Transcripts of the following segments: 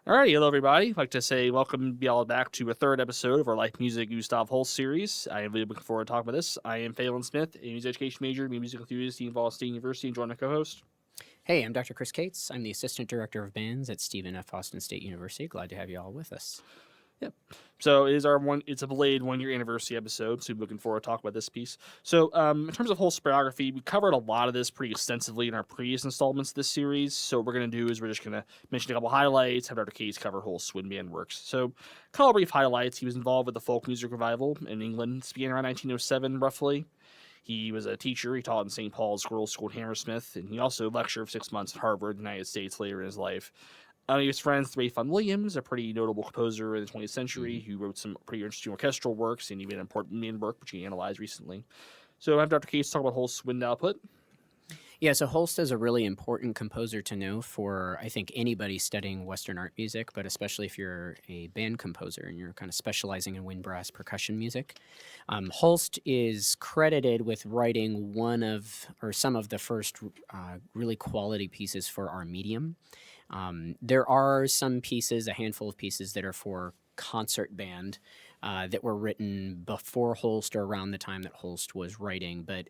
Alrighty, hello everybody. I'd like to say welcome y'all back to a third episode of our Life Music Gustav Holst series. I am really looking forward to talking about this. I am Faolan Smith, a music education major, music enthusiast at Ball State University, and join my co-host. Hey, I'm Dr. Chris Kaatz. I'm the Assistant Director of Bands at Stephen F. Austin State University. Glad to have you all with us. So it is it's a belated 1 year anniversary episode, so we're looking forward to talk about this piece. So in terms of Holst's biography, we covered a lot of this pretty extensively in our previous installments of this series. So what we're going to do is we're just going to mention a couple highlights, have Dr. Case cover Holst's wind band works. So a couple brief highlights. He was involved with the folk music revival in England. This began around 1907, roughly. He was a teacher. He taught in St. Paul's Girls' School in Hammersmith, and he also lectured for 6 months at Harvard, United States, later in his life. He was friends with Ray Fun Williams, a pretty notable composer in the 20th century who wrote some pretty interesting orchestral works and even an important main work, which he analyzed recently. So I have Dr. Case talk about Holst's wind output. Yeah, so Holst is a really important composer to know for, I think, anybody studying Western art music, but especially if you're a band composer and you're kind of specializing in wind brass percussion music. Holst is credited with writing some of the first really quality pieces for our medium. There are some pieces, a handful of pieces that are for concert band that were written before Holst or around the time that Holst was writing, but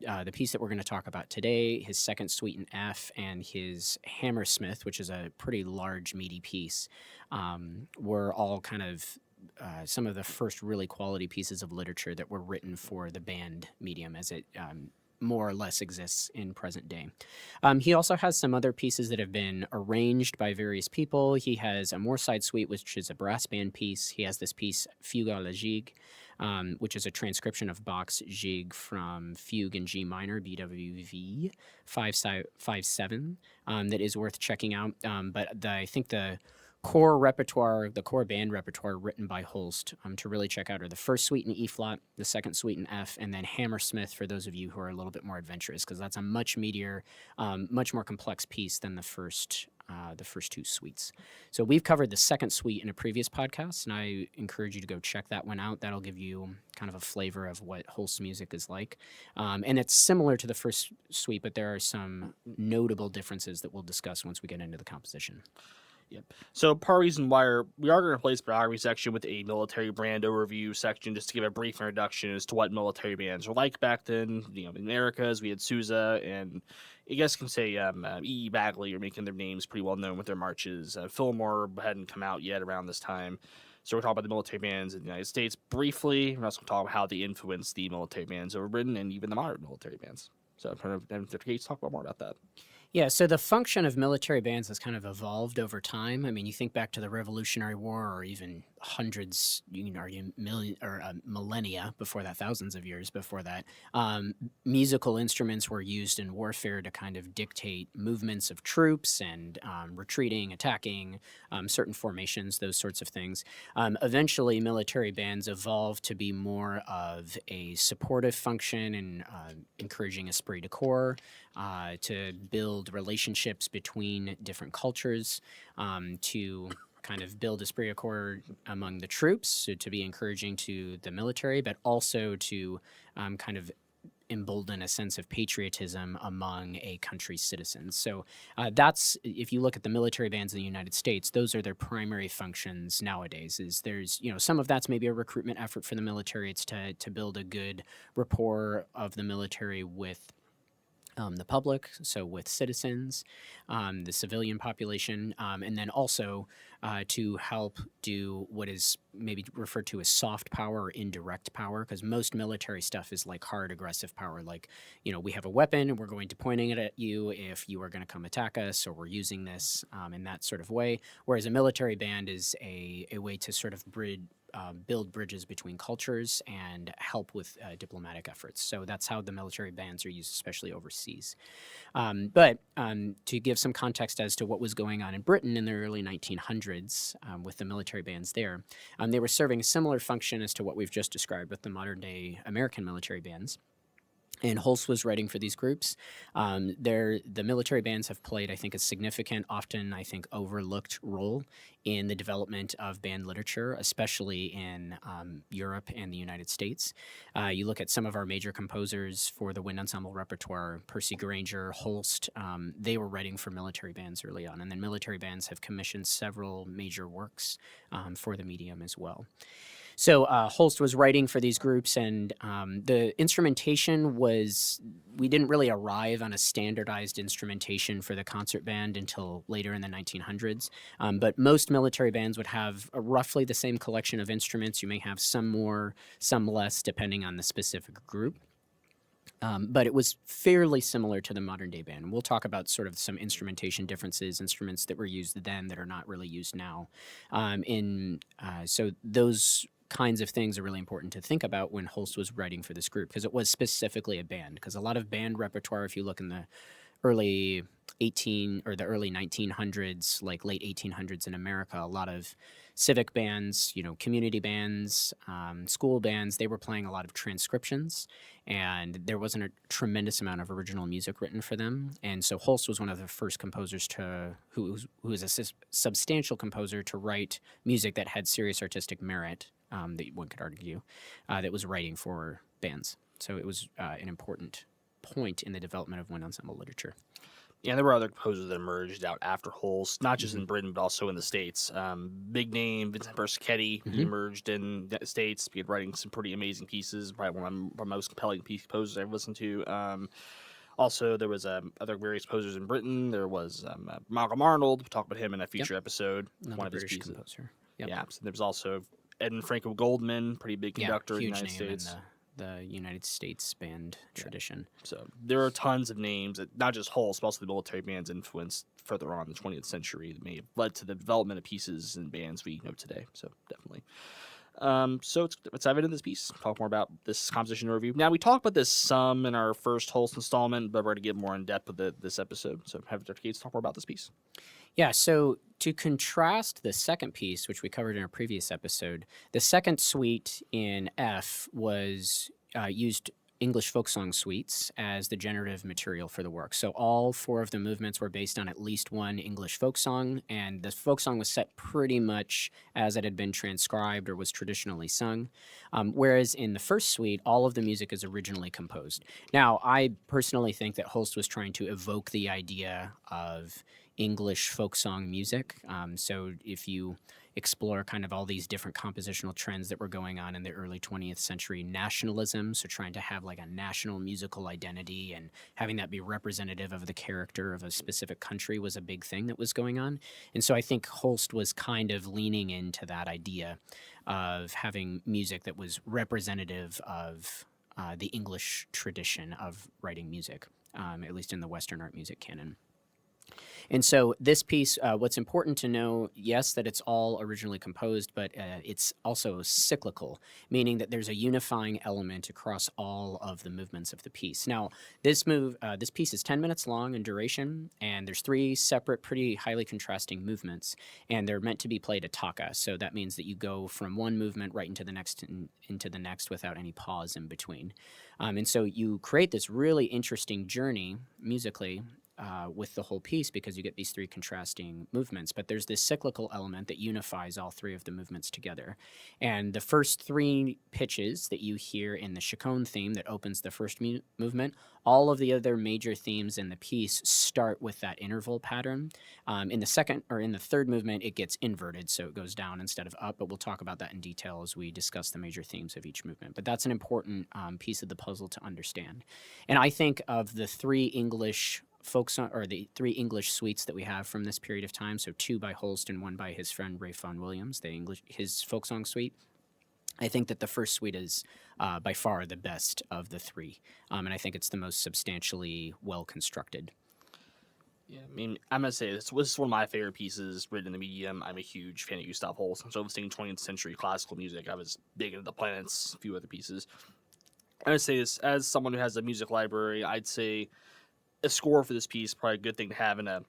the piece that we're going to talk about today, his second suite in F and his Hammersmith, which is a pretty large, meaty piece, were all kind of some of the first really quality pieces of literature that were written for the band medium as it more or less exists in present day. He also has some other pieces that have been arranged by various people. He has a Moorside Suite, which is a brass band piece. He has this piece, Fugue à la Gigue, which is a transcription of Bach's Gigue from Fugue in G minor, BWV 557, that is worth checking out. But I think the core band repertoire written by Holst to really check out are the first suite in E flat, the second suite in F, and then Hammersmith for those of you who are a little bit more adventurous, because that's a much meatier, much more complex piece than the first two suites. So we've covered the second suite in a previous podcast, and I encourage you to go check that one out. That'll give you kind of a flavor of what Holst's music is like. And it's similar to the first suite, but there are some notable differences that we'll discuss once we get into the composition. Yep. So part of the reason why we are going to replace the biography section with a military brand overview section, just to give a brief introduction as to what military bands were like back then. In Americas, we had Sousa, and I guess you can say E. Bagley are making their names pretty well known with their marches. Fillmore hadn't come out yet around this time. So we're talking about the military bands in the United States briefly. We're also going to talk about how they influenced the military bands over Britain and even the modern military bands. So I'm trying to talk about more about that. Yeah, so the function of military bands has kind of evolved over time. I mean, you think back to the Revolutionary War, or even hundreds, you can argue millennia before that, thousands of years before that. Musical instruments were used in warfare to kind of dictate movements of troops and retreating, attacking, certain formations, those sorts of things. Eventually, military bands evolved to be more of a supportive function and encouraging esprit de corps, to build relationships between different cultures, to kind of build esprit de corps among the troops, so to be encouraging to the military, but also to kind of embolden a sense of patriotism among a country's citizens. So that's, if you look at the military bands in the United States, those are their primary functions nowadays. There's some of that's maybe a recruitment effort for the military. It's to build a good rapport of the military with the public, so with citizens, the civilian population, and then also to help do what is maybe referred to as soft power or indirect power, because most military stuff is like hard, aggressive power. Like, we have a weapon and we're going to pointing it at you if you are going to come attack us, or we're using this in that sort of way. Whereas a military band is a way to sort of build bridges between cultures and help with diplomatic efforts. So that's how the military bands are used, especially overseas. But to give some context as to what was going on in Britain in the early 1900s with the military bands there, they were serving a similar function as to what we've just described with the modern day American military bands. and Holst was writing for these groups. The military bands have played, I think, a significant, often, I think, overlooked role in the development of band literature, especially in Europe and the United States. You look at some of our major composers for the wind ensemble repertoire, Percy Granger, Holst, they were writing for military bands early on, and then military bands have commissioned several major works for the medium as well. So Holst was writing for these groups, and the instrumentation was, we didn't really arrive on a standardized instrumentation for the concert band until later in the 1900s. But most military bands would have roughly the same collection of instruments. You may have some more, some less, depending on the specific group. But it was fairly similar to the modern day band. We'll talk about sort of some instrumentation differences, instruments that were used then that are not really used now. So those kinds of things are really important to think about when Holst was writing for this group, because it was specifically a band. Because a lot of band repertoire, if you look in the early 1900s, like late 1800s in America, a lot of civic bands, community bands, school bands, they were playing a lot of transcriptions, and there wasn't a tremendous amount of original music written for them. And so Holst was one of the first composers who was a substantial composer to write music that had serious artistic merit, that one could argue, that was writing for bands. So it was an important point in the development of wind ensemble literature. Yeah, there were other composers that emerged out after Holst, not just in Britain, but also in the States. Big name, Vincent Persichetti, he emerged in the States, began writing some pretty amazing pieces, probably one of the most compelling composers I've listened to. Also, there was other various composers in Britain. There was Malcolm Arnold. We'll talk about him in a future episode. Another one of his British pieces. composer. Yeah, so there was also Edmund Franco Goldman, pretty big conductor in the United States. The United States band tradition. So there are tons of names, that, not just Holst, but also the military bands influenced further on in the 20th century that may have led to the development of pieces and bands we know today. So definitely. So let's dive into this piece. Talk more about this composition review. Now, we talked about this some in our first Holst installment, but we're going to get more in depth with this episode. So have Dr. Kaatz talk more about this piece. Yeah, so to contrast the second piece, which we covered in our previous episode, the second suite in F was used English folk song suites as the generative material for the work. So all four of the movements were based on at least one English folk song, and the folk song was set pretty much as it had been transcribed or was traditionally sung. Whereas in the first suite, all of the music is originally composed. Now, I personally think that Holst was trying to evoke the idea of English folk song music. So if you explore kind of all these different compositional trends that were going on in the early 20th century, nationalism, so trying to have like a national musical identity and having that be representative of the character of a specific country was a big thing that was going on. And so I think Holst was kind of leaning into that idea of having music that was representative of the English tradition of writing music, at least in the Western art music canon. And so this piece, what's important to know, yes, that it's all originally composed, but it's also cyclical, meaning that there's a unifying element across all of the movements of the piece. Now, this piece is 10 minutes long in duration, and there's three separate, pretty highly contrasting movements, and they're meant to be played attacca. So that means that you go from one movement right into the next into the next without any pause in between. And so you create this really interesting journey musically with the whole piece, because you get these three contrasting movements, but there's this cyclical element that unifies all three of the movements together. And the first three pitches that you hear in the Chaconne theme that opens the first movement, all of the other major themes in the piece start with that interval pattern. In the second or in the third movement, it gets inverted, so it goes down instead of up, but we'll talk about that in detail as we discuss the major themes of each movement. But that's an important piece of the puzzle to understand. And I think of the three English folk song, or the three English suites that we have from this period of time, so two by Holst and one by his friend Ralph Vaughan Williams, his folk song suite. I think that the first suite is by far the best of the three, and I think it's the most substantially well constructed. Yeah, I mean, I'm gonna say this is one of my favorite pieces written in the medium. I'm a huge fan of Gustav Holst. So I was thinking 20th century classical music. I was big into the planets, a few other pieces. I'm gonna say this as someone who has a music library. I'd say a score for this piece probably a good thing to have in a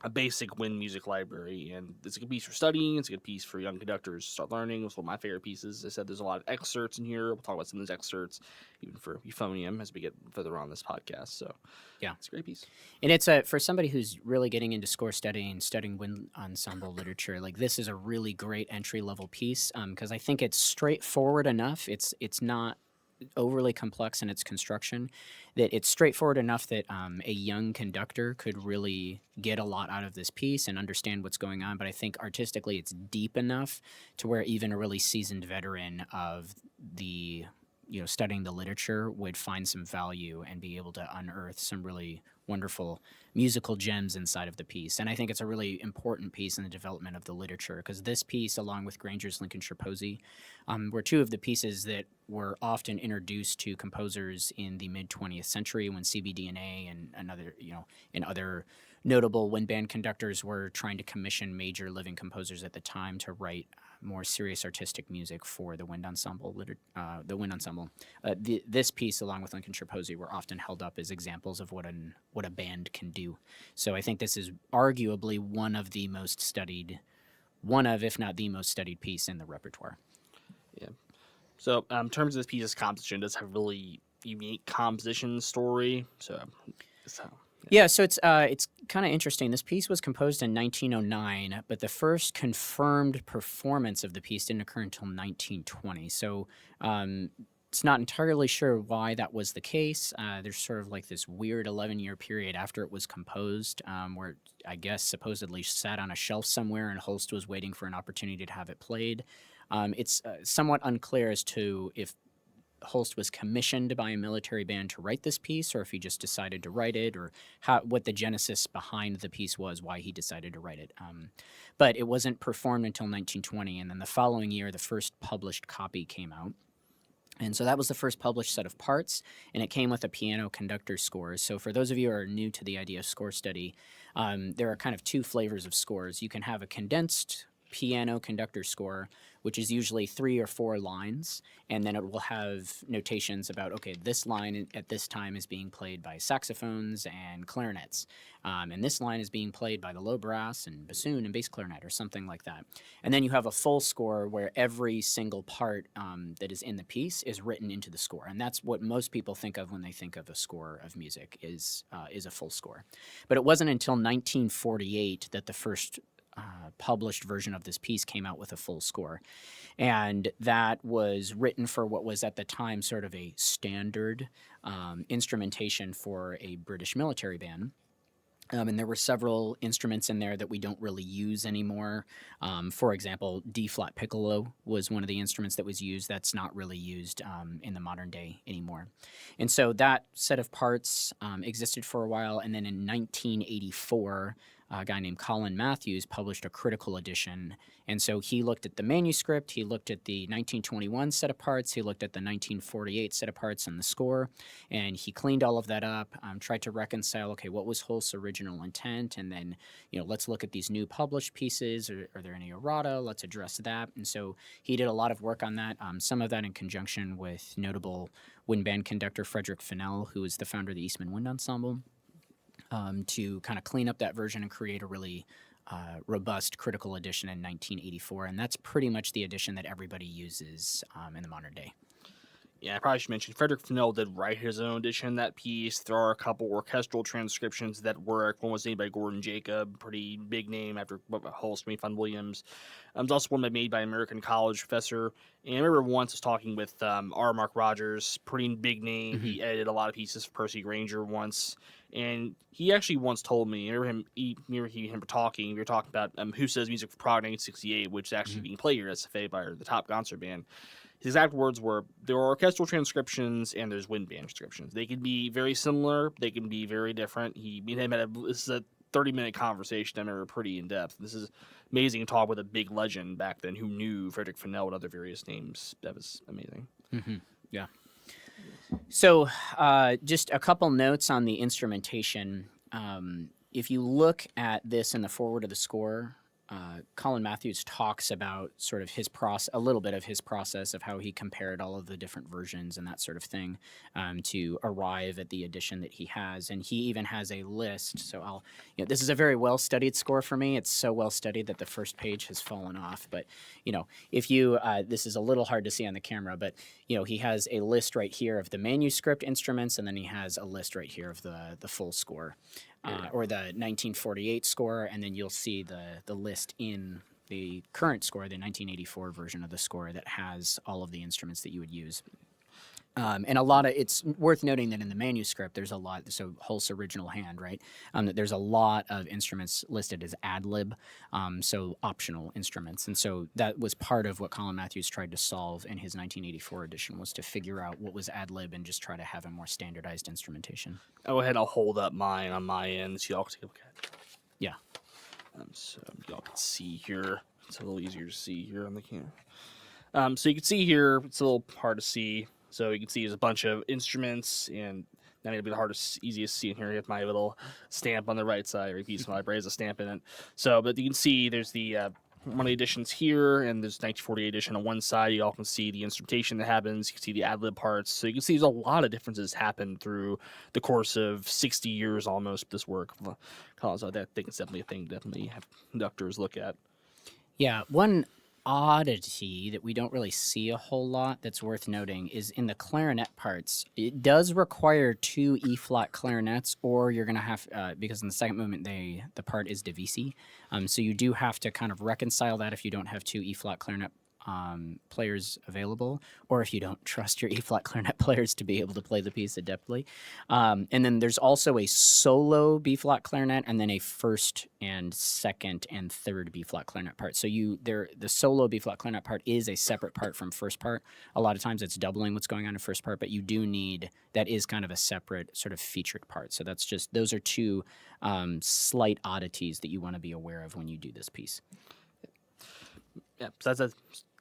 a basic wind music library, and it's a good piece for studying. It's a good piece for young conductors to start learning. It's one of my favorite pieces. I said there's a lot of excerpts in here. We'll talk about some of those excerpts, even for euphonium as we get further on this podcast. So Yeah. it's a great piece. And it's for somebody who's really getting into score studying, studying wind ensemble literature. Like this is a really great entry level piece because I think it's straightforward enough. It's not overly complex in its construction, that it's straightforward enough that a young conductor could really get a lot out of this piece and understand what's going on. But I think artistically it's deep enough to where even a really seasoned veteran of the studying the literature would find some value and be able to unearth some really wonderful musical gems inside of the piece. And I think it's a really important piece in the development of the literature because this piece, along with Granger's Lincolnshire Posy, were two of the pieces that were often introduced to composers in the mid 20th century when CBDNA and other notable wind band conductors were trying to commission major living composers at the time to write more serious artistic music for the wind ensemble. This piece, along with Lincolnshire Posy, were often held up as examples of what a band can do. So I think this is arguably one of, if not the most studied piece in the repertoire. Yeah. So in terms of this piece's composition, it does have a really unique composition story. So. Yeah, so it's kind of interesting. This piece was composed in 1909, but the first confirmed performance of the piece didn't occur until 1920. So it's not entirely sure why that was the case. There's sort of like this weird 11-year period after it was composed where I guess supposedly sat on a shelf somewhere and Holst was waiting for an opportunity to have it played. It's somewhat unclear as to if Holst was commissioned by a military band to write this piece, or if he just decided to write it, or what the genesis behind the piece was, why he decided to write it. But it wasn't performed until 1920, and then the following year, the first published copy came out. And so that was the first published set of parts, and it came with a piano conductor scores. So for those of you who are new to the idea of score study, there are kind of two flavors of scores. You can have a condensed piano conductor score, which is usually 3 or 4 lines, and then it will have notations about, okay, this line at this time is being played by saxophones and clarinets, and this line is being played by the low brass and bassoon and bass clarinet, or something like that. And then you have a full score where every single part that is in the piece is written into the score, and that's what most people think of when they think of a score of music is a full score. But it wasn't until 1948 that the first published version of this piece came out with a full score. And that was written for what was at the time sort of a standard instrumentation for a British military band. And there were several instruments in there that we don't really use anymore. For example, D-flat piccolo was one of the instruments that was used. That's not really used in the modern day anymore. And so that set of parts existed for a while, and then in 1984, a guy named Colin Matthews published a critical edition. And so he looked at the manuscript, he looked at the 1921 set of parts, he looked at the 1948 set of parts and the score, and he cleaned all of that up, tried to reconcile, okay, what was Holst's original intent, and then, let's look at these new published pieces. Are there any errata? Let's address that. And so he did a lot of work on that, some of that in conjunction with notable wind band conductor Frederick Fennell, who is the founder of the Eastman Wind Ensemble, to kind of clean up that version and create a really robust critical edition in 1984. And that's pretty much the edition that everybody uses in the modern day. Yeah, I probably should mention Frederick Fennell did write his own edition of that piece. There are a couple orchestral transcriptions that work. One was made by Gordon Jacob, pretty big name after Holst, Fun Williams. There's also one made by an American college professor. And I remember once I was talking with R. Mark Rogers, pretty big name. Mm-hmm. He edited a lot of pieces for Percy Granger once. And he actually once told me, we were talking about Who Says Music for Prague 1968, which is actually being played here at SFA by the Top Concert Band. His exact words were, there are orchestral transcriptions and there's wind band transcriptions. They can be very similar. They can be very different. This is a 30-minute conversation. I remember pretty in-depth. This is amazing talk with a big legend back then who knew Frederick Fennell and other various names. That was amazing. Mm-hmm. Yeah. So just a couple notes on the instrumentation. If you look at this in the foreword of the score, Colin Matthews talks about sort of his process, a little bit of his process of how he compared all of the different versions and that sort of thing to arrive at the edition that he has. And he even has a list. So this is a very well studied score for me. It's so well studied that the first page has fallen off. But, if you, this is a little hard to see on the camera, but, he has a list right here of the manuscript instruments, and then he has a list right here of the full score. Or the 1948 score, and then you'll see the list in the current score, the 1984 version of the score that has all of the instruments that you would use. And it's worth noting that in the manuscript, there's a lot, so Holst's original hand, right? That there's a lot of instruments listed as ad lib, so optional instruments. And so that was part of what Colin Matthews tried to solve in his 1984 edition, was to figure out what was ad lib and just try to have a more standardized instrumentation. Go ahead, I'll hold up mine on my end so y'all can take a look at it. Yeah. So y'all can see here. It's a little easier to see here on the camera. So you can see here, it's a little hard to see. So you can see there's a bunch of instruments, and not going to be the easiest to see in here. You have my little stamp on the right side. Every piece of my library has a stamp in it. So, but you can see there's the one of the editions here, and there's 1948 edition on one side. You all can see the instrumentation that happens. You can see the ad lib parts. So you can see there's a lot of differences happen through the course of 60 years almost. This work, so I think it's definitely a thing. Definitely have conductors look at. Yeah, one oddity that we don't really see a whole lot that's worth noting is in the clarinet parts. It does require 2 E-flat clarinets, or you're going to have, because in the second movement the part is divisi, so you do have to kind of reconcile that if you don't have 2 E-flat clarinet players available, or if you don't trust your E-flat clarinet players to be able to play the piece adeptly. And then there's also a solo B-flat clarinet, and then a first and second and third B-flat clarinet part. So the solo B-flat clarinet part is a separate part from first part. A lot of times it's doubling what's going on in first part, but you do need, that is kind of a separate sort of featured part. So those are 2 slight oddities that you want to be aware of when you do this piece. Yeah, so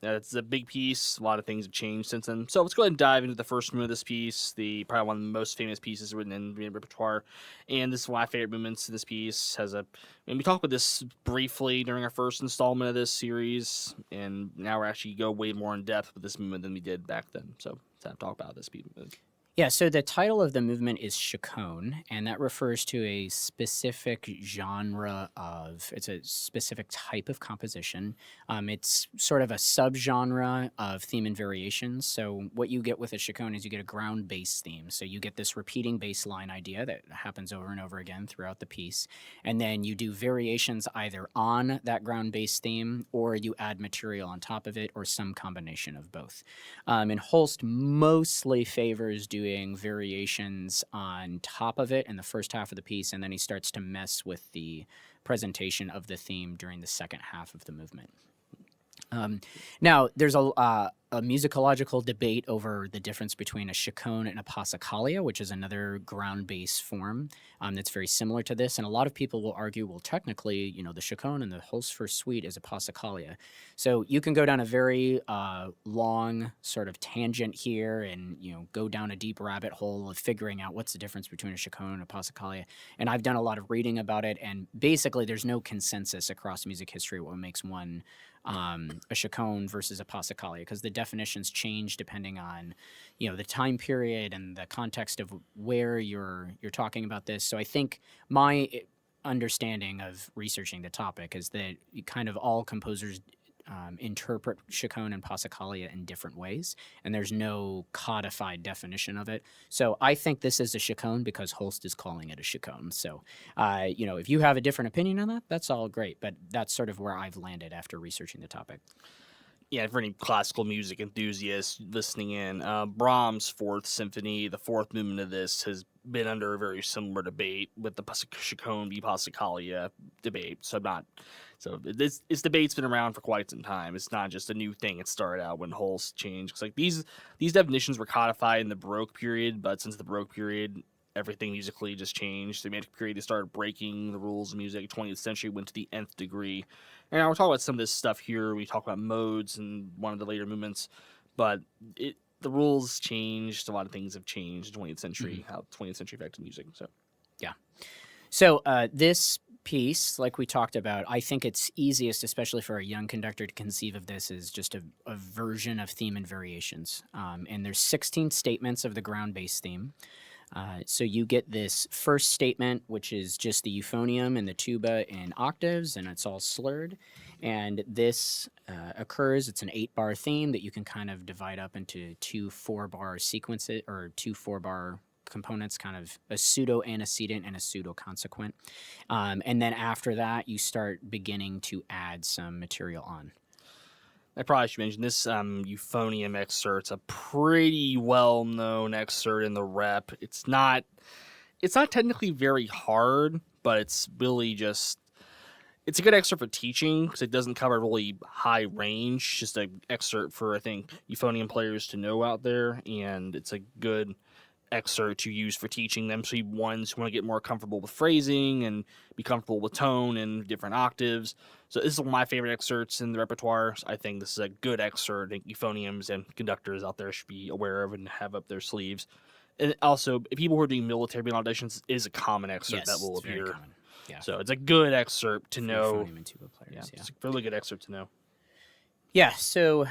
that's a big piece. A lot of things have changed since then. So let's go ahead and dive into the first movement of this piece, probably one of the most famous pieces written in the repertoire. And this is one of my favorite movements of this piece. And we talked about this briefly during our first installment of this series, and now we're actually go way more in depth with this movement than we did back then. So let's have to talk about this movement. Yeah, so the title of the movement is Chaconne, and that refers to a specific genre it's a specific type of composition. It's sort of a subgenre of theme and variations. So what you get with a chaconne is you get a ground bass theme. So you get this repeating bass line idea that happens over and over again throughout the piece. And then you do variations either on that ground bass theme, or you add material on top of it, or some combination of both. And Holst mostly favors doing variations on top of it in the first half of the piece, and then he starts to mess with the presentation of the theme during the second half of the movement. Now, there's a musicological debate over the difference between a chaconne and a passacaglia, which is another ground bass form that's very similar to this. And a lot of people will argue, well, technically, the chaconne in the Holst first suite is a passacaglia. So you can go down a very long sort of tangent here and, go down a deep rabbit hole of figuring out what's the difference between a chaconne and a passacaglia. And I've done a lot of reading about it, and basically there's no consensus across music history what makes one a chaconne versus a passacaglia, because the definitions change depending on, the time period and the context of where you're talking about this. So I think my understanding of researching the topic is that kind of all composers interpret chaconne and passacaglia in different ways, and there's no codified definition of it. So I think this is a chaconne because Holst is calling it a chaconne. So, if you have a different opinion on that, that's all great, but that's sort of where I've landed after researching the topic. Yeah, for any classical music enthusiasts listening in, Brahms' Fourth Symphony, the fourth movement of this, has been under a very similar debate with the chaconne v passacaglia debate. So this debate's been around for quite some time. It's not just a new thing. It started out when Holst changed. It's like these definitions were codified in the Baroque period, but since the Baroque period, everything musically just changed. The Romantic period, they started breaking the rules of music. 20th century went to the nth degree. And we'll talk about some of this stuff here. We talk about modes and one of the later movements, but the rules changed. A lot of things have changed in the 20th century, how 20th century affected music. So, yeah. So this piece, like we talked about, I think it's easiest, especially for a young conductor, to conceive of this as just a version of theme and variations. And there's 16 statements of the ground bass theme. So you get this first statement, which is just the euphonium and the tuba in octaves, and it's all slurred. And this occurs, it's an 8-bar theme that you can kind of divide up into 2 4-bar sequences, or 2 4-bar components, kind of a pseudo antecedent and a pseudo consequent. And then after that, you start beginning to add some material on. I probably should mention this euphonium excerpt's a pretty well-known excerpt in the rep. It's not technically very hard, but it's really just, it's a good excerpt for teaching because it doesn't cover really high range. Just an excerpt for, I think, euphonium players to know out there, and it's a good excerpt to use for teaching them. So you ones who want to get more comfortable with phrasing and be comfortable with tone and different octaves. So this is one of my favorite excerpts in the repertoire. So I think this is a good excerpt that euphoniums and conductors out there should be aware of and have up their sleeves. And also, people who are doing military band auditions, is a common excerpt that will appear. Yeah. So it's a good excerpt to know. Euphonium and tuba players, It's a really good excerpt to know. Yeah, so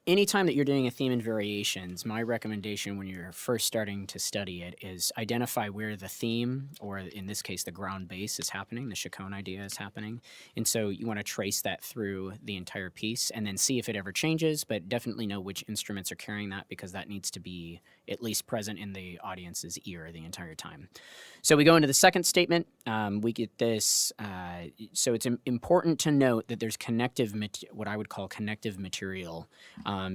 anytime that you're doing a theme and variations, my recommendation when you're first starting to study it is identify where the theme, or in this case, the ground bass is happening, the Chaconne idea is happening. And so you want to trace that through the entire piece and then see if it ever changes, but definitely know which instruments are carrying that, because that needs to be at least present in the audience's ear the entire time. So we go into the second statement. We get this, so it's important to note that there's what I would call connective material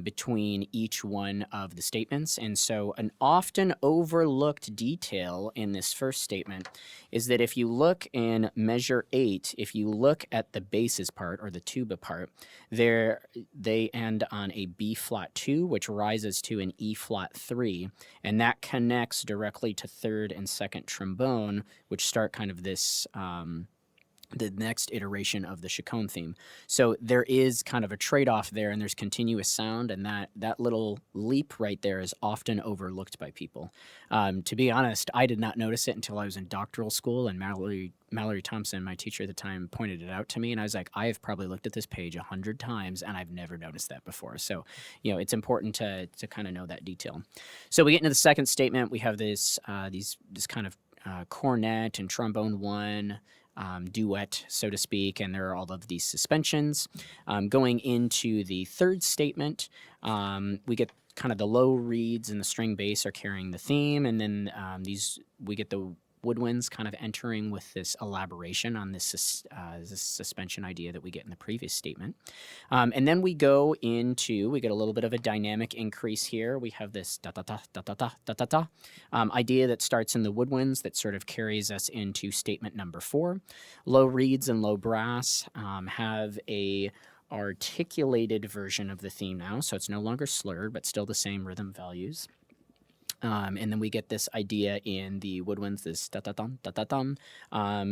between each one of the statements. And so an often overlooked detail in this first statement is that if you look in measure 8, if you look at the basses part, or the tuba part, they end on a B flat 2, which rises to an E flat 3, and that connects directly to third and second trombone, which start kind of this the next iteration of the Chaconne theme. So there is kind of a trade-off there, and there's continuous sound, and that little leap right there is often overlooked by people. To be honest, I did not notice it until I was in doctoral school, and Mallory Thompson, my teacher at the time, pointed it out to me, and I was like, I have probably looked at this page 100 times, and I've never noticed that before. So, it's important to kind of know that detail. So we get into the second statement. We have this kind of cornet and trombone 1 duet, so to speak, and there are all of these suspensions. Going into the third statement, we get kind of the low reeds and the string bass are carrying the theme, and then we get the woodwinds kind of entering with this elaboration on this suspension idea that we get in the previous statement. And then we get a little bit of a dynamic increase here. We have this da-da-da-da-da-da-da-da idea that starts in the woodwinds that sort of carries us into statement number 4. Low reeds and low brass have a articulated version of the theme now, so it's no longer slurred, but still the same rhythm values. And then we get this idea in the woodwinds, this da-da-dum, da-da-dum,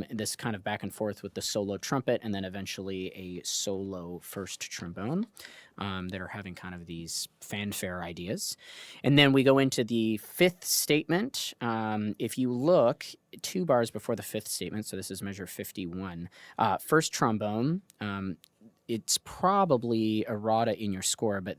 this kind of back and forth with the solo trumpet, and then eventually a solo first trombone that are having kind of these fanfare ideas. And then we go into the fifth statement. If you look 2 bars before the fifth statement, so this is measure 51, first trombone, it's probably errata in your score, but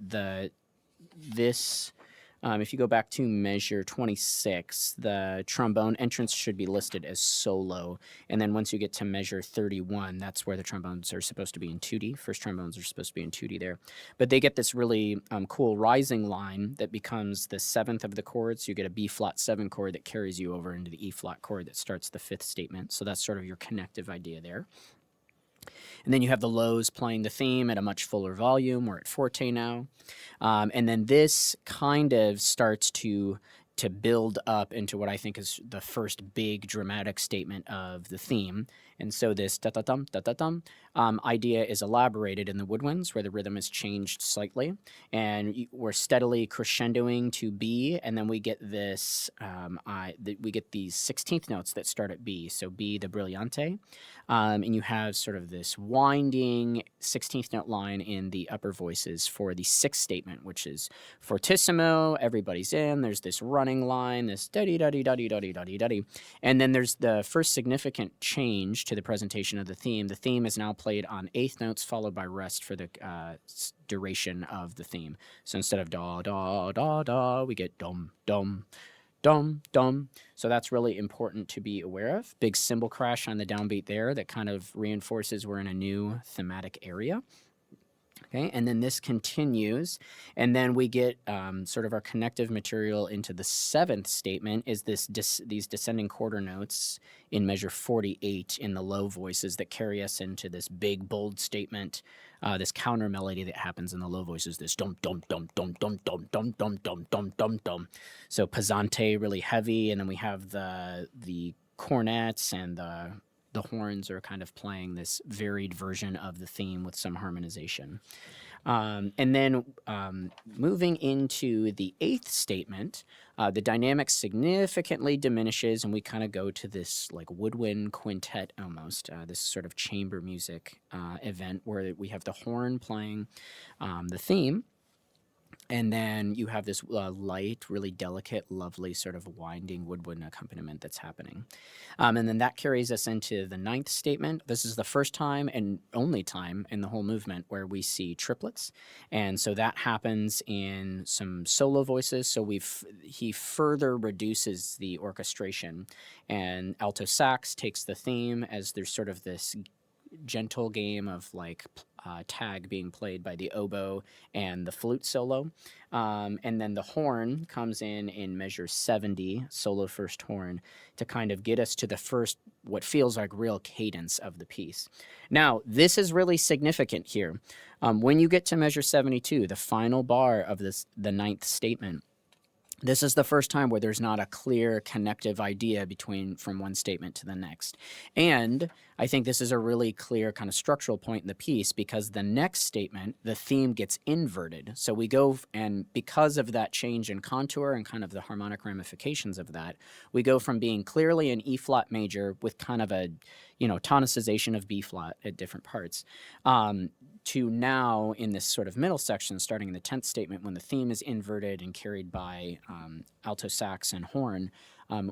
if you go back to measure 26, the trombone entrance should be listed as solo. And then once you get to measure 31, that's where the trombones are supposed to be in 2D. First trombones are supposed to be in 2D there. But they get this really cool rising line that becomes the 7th of the chords. So you get a B flat 7 chord that carries you over into the E flat chord that starts the 5th statement. So that's sort of your connective idea there. And then you have the lows playing the theme at a much fuller volume. We're at forte now. And then this kind of starts to build up into what I think is the first big dramatic statement of the theme. And so this da-da-dum, da-da-dum idea is elaborated in the woodwinds, where the rhythm is changed slightly. And we're steadily crescendoing to B, and then we get this, we get these 16th notes that start at B. So B, the brillante. And you have sort of this winding 16th note line in the upper voices for the 6th statement, which is fortissimo, everybody's in, there's this running line, this da-dee-da-dee-da-dee-da-dee-da-dee-da-dee. And then there's the first significant change to the presentation of the theme. The theme is now played on eighth notes followed by rest for the duration of the theme. So instead of da, da, da, da, we get dum, dum, dum, dum. So that's really important to be aware of. Big cymbal crash on the downbeat there that kind of reinforces we're in a new thematic area. Okay, and then this continues, and then we get sort of our connective material into the seventh statement is these descending quarter notes in measure 48 in the low voices that carry us into this big, bold statement, this counter melody that happens in the low voices, this dum, dum, dum, dum, dum, dum, dum, dum, dum, dum, dum, dum. So pesante, really heavy, and then we have the cornets and the horns are kind of playing this varied version of the theme with some harmonization. And then moving into the eighth statement, the dynamic significantly diminishes, and we kind of go to this like woodwind quintet almost, this sort of chamber music event where we have the horn playing the theme. And then you have this light, really delicate, lovely sort of winding woodwind accompaniment that's happening. And then that carries us into the ninth statement. This is the first time and only time in the whole movement where we see triplets. And so that happens in some solo voices. So he further reduces the orchestration. And alto sax takes the theme as there's sort of this gentle game of like tag being played by the oboe and the flute solo. And then the horn comes in measure 70, solo first horn, to kind of get us to the first, what feels like real cadence of the piece. Now, this is really significant here. When you get to measure 72, the final bar of the ninth statement, this is the first time where there's not a clear connective idea from one statement to the next. And I think this is a really clear kind of structural point in the piece because the next statement, the theme gets inverted. So we go, and because of that change in contour and kind of the harmonic ramifications of that, we go from being clearly an E flat major with kind of a, tonicization of B flat at different parts, to now in this sort of middle section, starting in the 10th statement, when the theme is inverted and carried by alto sax and horn,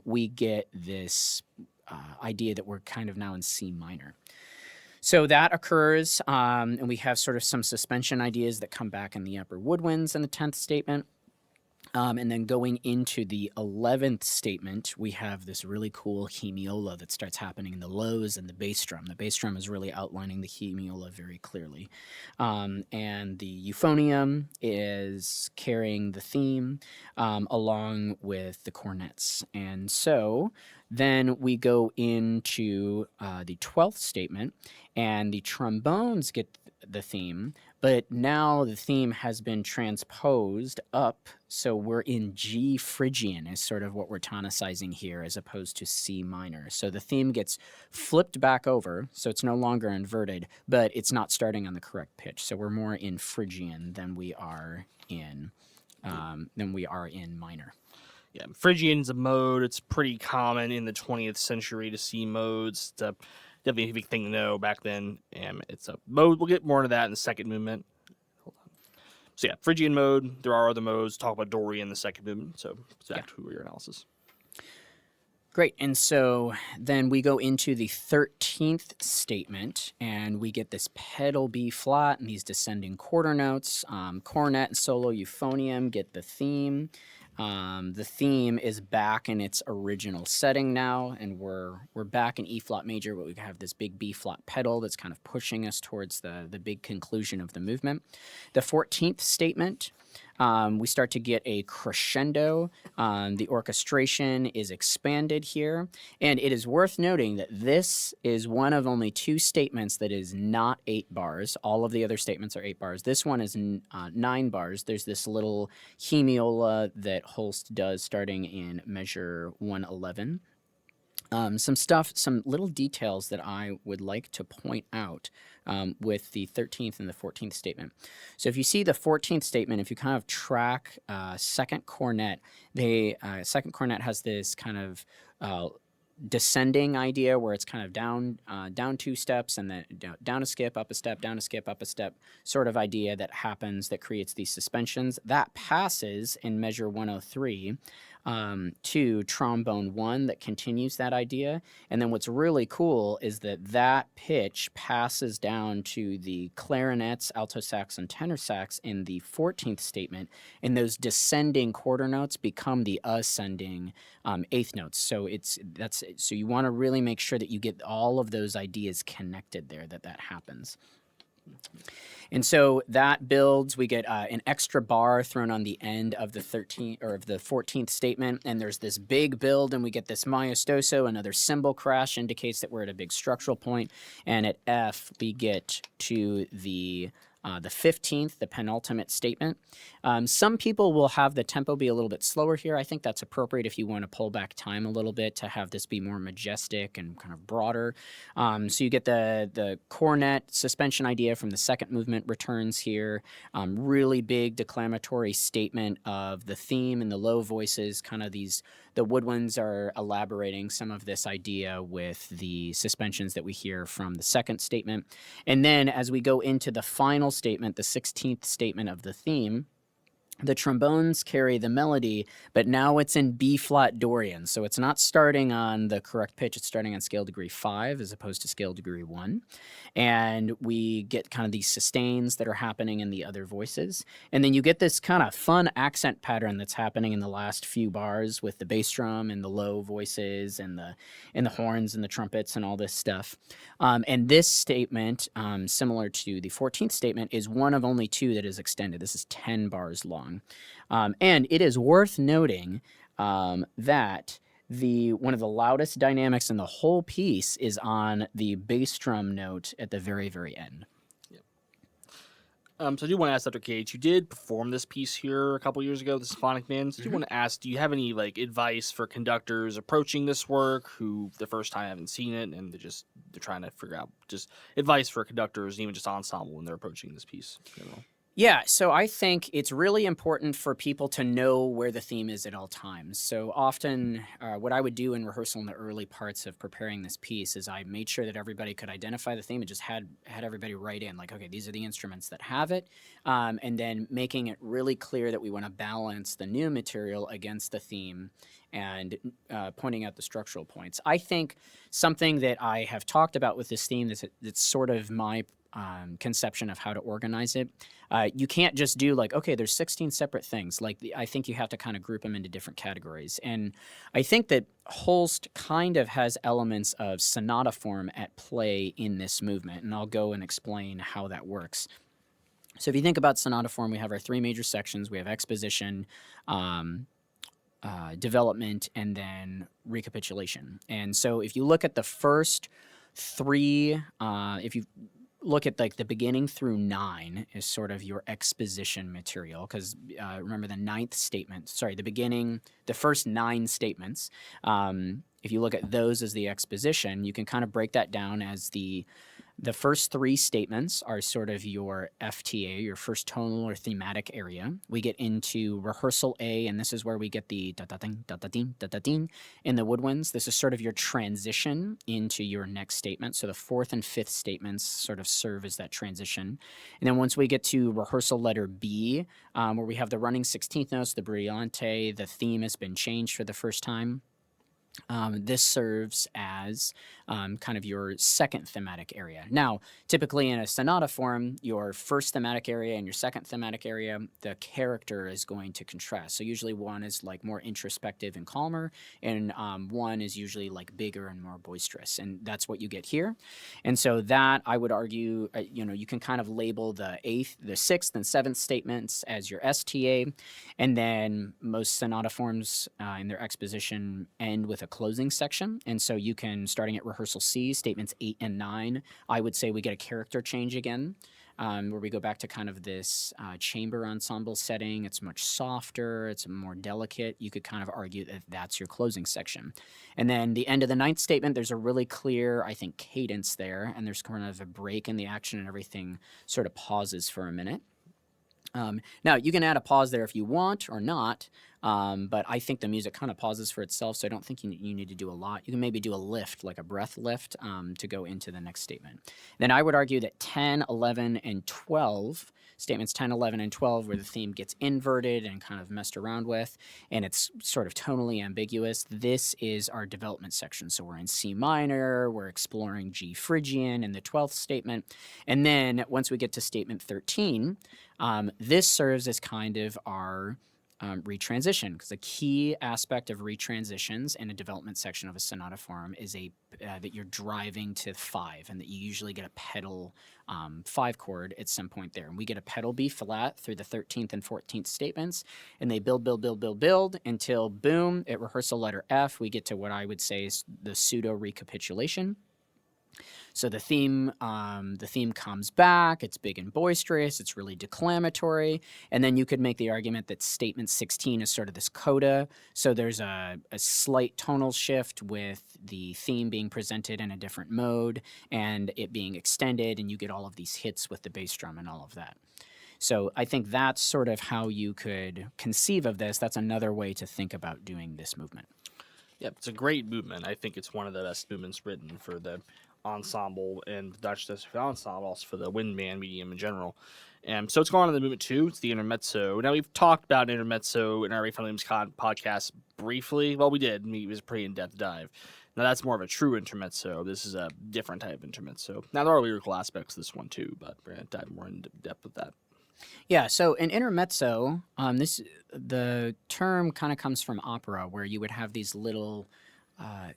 we get this idea that we're kind of now in C minor. So that occurs, and we have sort of some suspension ideas that come back in the upper woodwinds in the 10th statement. And then going into the 11th statement, we have this really cool hemiola that starts happening in the lows and the bass drum. The bass drum is really outlining the hemiola very clearly. And the euphonium is carrying the theme along with the cornets. And so then we go into the 12th statement, and the trombones get the theme, but now the theme has been transposed up, so we're in G Phrygian is sort of what we're tonicizing here as opposed to C minor. So the theme gets flipped back over, so it's no longer inverted, but it's not starting on the correct pitch. So we're more in Phrygian than we are in minor. Yeah, Phrygian's a mode. It's pretty common in the 20th century to see modes. It's definitely a big thing to know back then. It's a mode. We'll get more into that in the second movement. Hold on. So yeah, Phrygian mode. There are other modes. Talk about Dorian in the second movement. So back to your analysis. Great. And so then we go into the 13th statement, and we get this pedal B flat and these descending quarter notes. Cornet and solo euphonium get the theme. The theme is back in its original setting now, and we're back in E flat major, but we have this big B flat pedal that's kind of pushing us towards the big conclusion of the movement. The 14th statement, we start to get a crescendo. The orchestration is expanded here, and it is worth noting that this is one of only two statements that is not 8 bars. All of the other statements are 8 bars. This one is 9 bars. There's this little hemiola that Holst does starting in measure 111. Some little details that I would like to point out with the 13th and the 14th statement. So if you see the 14th statement, if you kind of track second cornet, second cornet has this kind of descending idea where it's kind of down 2 steps and then down a skip, up a step, down a skip, up a step sort of idea that happens that creates these suspensions. That passes in measure 103 to trombone 1 that continues that idea. And then what's really cool is that pitch passes down to the clarinets, alto sax, and tenor sax in the 14th statement, and those descending quarter notes become the ascending eighth notes. So so you want to really make sure that you get all of those ideas connected there, that happens. And so that builds, we get an extra bar thrown on the end of the 13th or of the 14th statement, and there's this big build, and we get this maestoso, another cymbal crash indicates that we're at a big structural point, and at F we get to the 15th, the penultimate statement. Some people will have the tempo be a little bit slower here. I think that's appropriate if you want to pull back time a little bit to have this be more majestic and kind of broader. So you get the cornet suspension idea from the second movement returns here. Really big declamatory statement of the theme and the low voices, kind of the woodwinds are elaborating some of this idea with the suspensions that we hear from the second statement. And then as we go into the final statement, the 16th statement of the theme, the trombones carry the melody, but now it's in B-flat Dorian. So it's not starting on the correct pitch. It's starting on scale degree 5 as opposed to scale degree 1. And we get kind of these sustains that are happening in the other voices. And then you get this kind of fun accent pattern that's happening in the last few bars with the bass drum and the low voices and the horns and the trumpets and all this stuff. And this statement, similar to the 14th statement, is one of only 2 that is extended. This is 10 bars long. And it is worth noting that one of the loudest dynamics in the whole piece is on the bass drum note at the very, very end. So I do want to ask Dr. Cage, you did perform this piece here a couple years ago, the symphonic band. So I do want to ask, do you have any advice for conductors approaching this work who the first time haven't seen it and they're trying to figure out just advice for conductors and even just ensemble when they're approaching this piece in general? Yeah, so I think it's really important for people to know where the theme is at all times. So often what I would do in rehearsal in the early parts of preparing this piece is I made sure that everybody could identify the theme and just had everybody write in okay, these are the instruments that have it, and then making it really clear that we want to balance the new material against the theme and pointing out the structural points. I think something that I have talked about with this theme that's sort of my conception of how to organize it. You can't just do okay, there's 16 separate things. I think you have to kind of group them into different categories. And I think that Holst kind of has elements of sonata form at play in this movement, and I'll go and explain how that works. So if you think about sonata form, we have our 3 major sections. We have exposition, development, and then recapitulation. And so if you look at the first 3, if you look at the beginning through 9 is sort of your exposition material, because remember the first 9 statements, if you look at those as the exposition, you can kind of break that down as the first 3 statements are sort of your FTA, your first tonal or thematic area. We get into rehearsal A, and this is where we get the da-da-ding, da-da-ding, da-da-ding in the woodwinds. This is sort of your transition into your next statement. So the 4th and 5th statements sort of serve as that transition. And then once we get to rehearsal letter B, where we have the running 16th notes, the brillante, the theme has been changed for the first time. This serves as kind of your second thematic area. Now, typically in a sonata form, your first thematic area and your second thematic area, the character is going to contrast. So usually one is more introspective and calmer, and one is usually bigger and more boisterous. And that's what you get here. And so that, I would argue, you can kind of label the 6th and 7th statements as your STA, and then most sonata forms in their exposition end with a closing section. And so you can, starting at rehearsal C, statements 8 and 9, I would say we get a character change again, where we go back to kind of this chamber ensemble setting. It's much softer, it's more delicate. You could kind of argue that that's your closing section. And then the end of the 9th statement, there's a really clear, I think, cadence there, and there's kind of a break in the action and everything sort of pauses for a minute. Now, you can add a pause there if you want or not, but I think the music kind of pauses for itself, so I don't think you need to do a lot. You can maybe do a lift, like a breath lift, to go into the next statement. Then I would argue that 10, 11, and 12, statements 10, 11, and 12, where the theme gets inverted and kind of messed around with, and it's sort of tonally ambiguous, this is our development section. So we're in C minor, we're exploring G Phrygian in the 12th statement, and then once we get to statement 13, this serves as kind of our retransition, because a key aspect of retransitions in a development section of a sonata form is that you're driving to 5, and that you usually get a pedal 5 chord at some point there. And we get a pedal B flat through the 13th and 14th statements, and they build until boom, at rehearsal letter F, we get to what I would say is the pseudo recapitulation. So the theme comes back, it's big and boisterous, it's really declamatory, and then you could make the argument that statement 16 is sort of this coda, so there's a slight tonal shift with the theme being presented in a different mode, and it being extended, and you get all of these hits with the bass drum and all of that. So I think that's sort of how you could conceive of this. That's another way to think about doing this movement. Yeah, it's a great movement. I think it's one of the best movements written for the ensemble and the Dutch ensemble, also for the wind band medium in general. And so it's going on to the movement 2. It's the Intermezzo. Now, we've talked about Intermezzo in our Ray Williams podcast briefly. Well, we did. It was a pretty in-depth dive. Now, that's more of a true Intermezzo. This is a different type of Intermezzo. Now, there are lyrical aspects to this one, too, but we're going to dive more in depth with that. Yeah, so in Intermezzo, the term kind of comes from opera, where you would have these little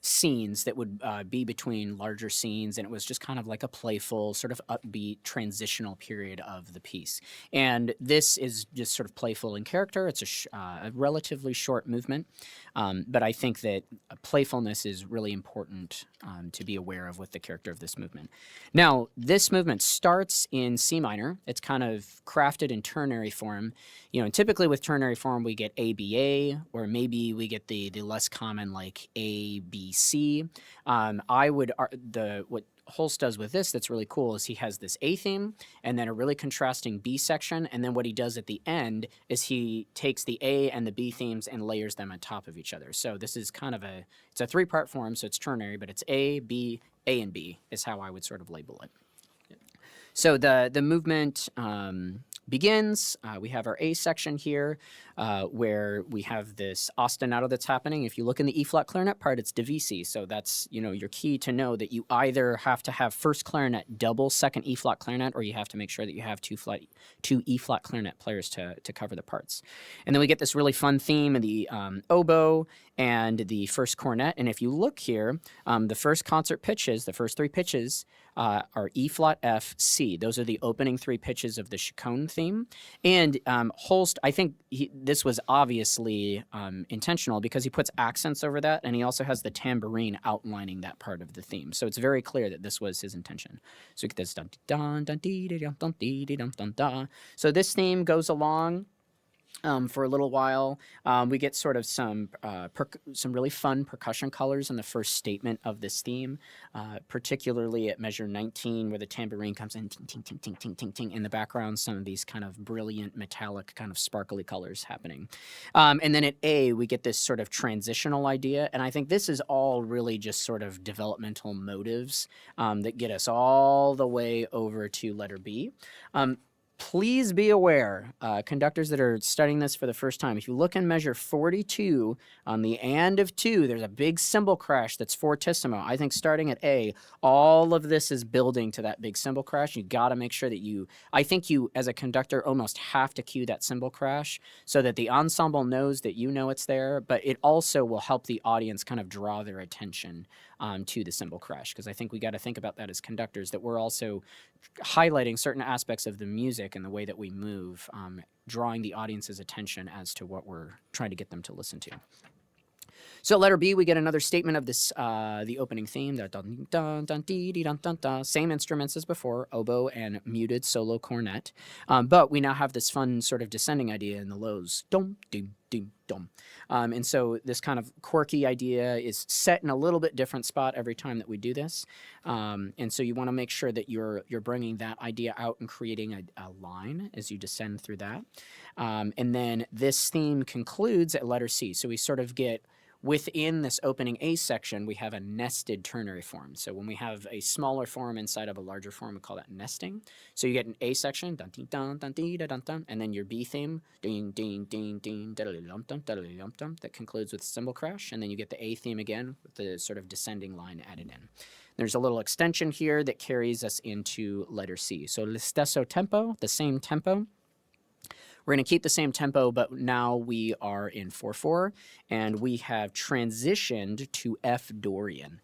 scenes that would be between larger scenes, and it was just kind of like a playful, sort of upbeat, transitional period of the piece. And this is just sort of playful in character. It's a relatively short movement, but I think that playfulness is really important to be aware of with the character of this movement. Now, this movement starts in C minor. It's kind of crafted in ternary form. You know, and typically with ternary form, we get ABA, or maybe we get the less common like ABC. What Holst does with this that's really cool is he has this A theme and then a really contrasting B section, and then what he does at the end is he takes the A and the B themes and layers them on top of each other. So this is kind of it's a 3-part form, so it's ternary, but it's A, B, A, and B is how I would sort of label it. So the movement begins. We have our A section here, where we have this ostinato that's happening. If you look in the E-flat clarinet part, it's divisi. So that's, your key to know that you either have to have first clarinet double second E-flat clarinet, or you have to make sure that you have two E-flat clarinet players to cover the parts. And then we get this really fun theme in the oboe and the first cornet. And if you look here, the first concert pitches, the first 3 pitches, are E-flat, F, C. Those are the opening 3 pitches of the Chaconne theme. And Holst, I think this was obviously intentional, because he puts accents over that, and he also has the tambourine outlining that part of the theme. So it's very clear that this was his intention. So we get this dun dun dun dee dum dun dee dum dun da. So this theme goes along for a little while. We get sort of some really fun percussion colors in the first statement of this theme, particularly at measure 19, where the tambourine comes in, ting, ting, ting, ting, ting, ting, ting, in the background, some of these kind of brilliant metallic kind of sparkly colors happening. And then at A, we get this sort of transitional idea, and I think this is all really just sort of developmental motives that get us all the way over to letter B. Please be aware, conductors that are studying this for the first time, if you look in measure 42 on the and of 2, there's a big cymbal crash that's fortissimo. I think starting at A, all of this is building to that big cymbal crash. You got to make sure that I think you, as a conductor, almost have to cue that cymbal crash so that the ensemble knows that you know it's there, but it also will help the audience kind of draw their attention to the cymbal crash, because I think we got to think about that as conductors, that we're also highlighting certain aspects of the music and the way that we move, drawing the audience's attention as to what we're trying to get them to listen to. So letter B, we get another statement of this, the opening theme. Dun, dun, dun, dun, dee, dee, dun, dun, dun. Same instruments as before, oboe and muted solo cornet. But we now have this fun sort of descending idea in the lows. Dum, dum, dum, dum. And so this kind of quirky idea is set in a little bit different spot every time that we do this. And so you want to make sure that you're bringing that idea out and creating a line as you descend through that. And then this theme concludes at letter C. So we sort of get within this opening A section, we have a nested ternary form. So when we have a smaller form inside of a larger form, we call that nesting. So you get an A section, dun dun dun dun dee da dun dun, and then your B theme, ding ding ding ding da dum dum da dum dum, that concludes with cymbal crash, and then you get the A theme again with the sort of descending line added in. There's a little extension here that carries us into letter C. So lo stesso tempo, the same tempo. We're going to keep the same tempo, but now we are in 4/4, and we have transitioned to F Dorian.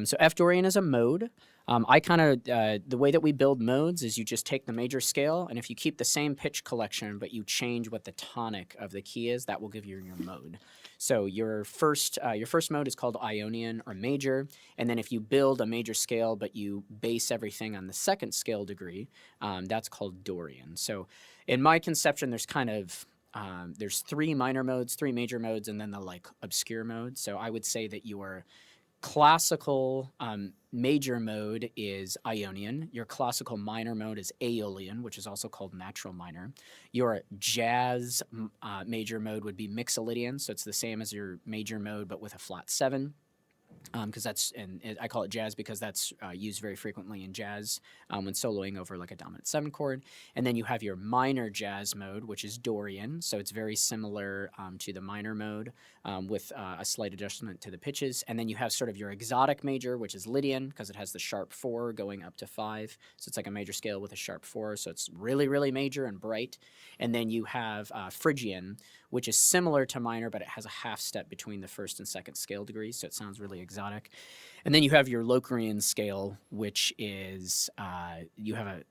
So F Dorian is a mode. I kind of, the way that we build modes is you just take the major scale, and if you keep the same pitch collection, but you change what the tonic of the key is, that will give you your mode. So your first mode is called Ionian or major, and then if you build a major scale, but you base everything on the second scale degree, that's called Dorian. So in my conception, there's kind of, there's 3 minor modes, 3 major modes, and then the like obscure modes. So I would say that your classical major mode is Ionian. Your classical minor mode is Aeolian, which is also called natural minor. Your jazz major mode would be Mixolydian, so it's the same as your major mode but with a flat 7. Because that's, and I call it jazz because that's used very frequently in jazz when soloing over like a dominant 7 chord. And then you have your minor jazz mode, which is Dorian. So it's very similar to the minor mode with a slight adjustment to the pitches. And then you have sort of your exotic major, which is Lydian because it has the sharp 4 going up to 5. So it's like a major scale with a sharp 4. So it's really, really major and bright. And then you have Phrygian, which is similar to minor, but it has a half step between the first and second scale degrees, so it sounds really exotic. And then you have your Locrian scale, which is, you have a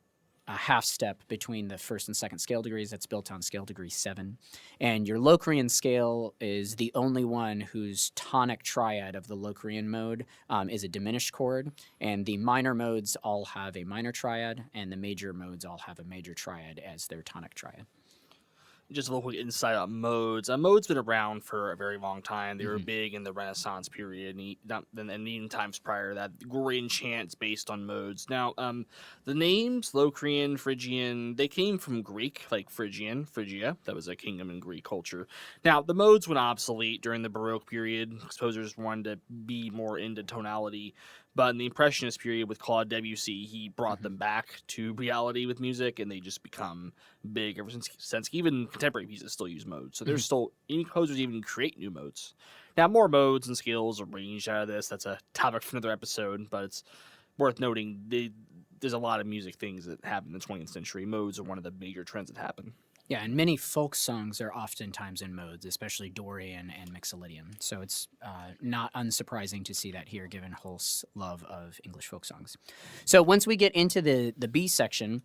half step between the first and second scale degrees that's built on scale degree 7. And your Locrian scale is the only one whose tonic triad of the Locrian mode is a diminished chord, and the minor modes all have a minor triad, and the major modes all have a major triad as their tonic triad. Just a little quick insight on modes. Modes been around for a very long time. They were big in the Renaissance period, and even times prior to that. Gregorian chants based on modes. Now, the names Locrian, Phrygian, they came from Greek, like Phrygia. That was a kingdom in Greek culture. Now, the modes went obsolete during the Baroque period. Composers wanted to be more into tonality. But in the Impressionist period with Claude Debussy, he brought them back to reality with music, and they just become big ever since. Even contemporary pieces still use modes. So there's still, any composers even create new modes. Now, more modes and scales are ranged out of this. That's a topic for another episode, but it's worth noting there's a lot of music things that happen in the 20th century. Modes are one of the major trends that happen. Yeah, and many folk songs are oftentimes in modes, especially Dorian and Mixolydian. So it's not unsurprising to see that here, given Holst's love of English folk songs. So once we get into the B section,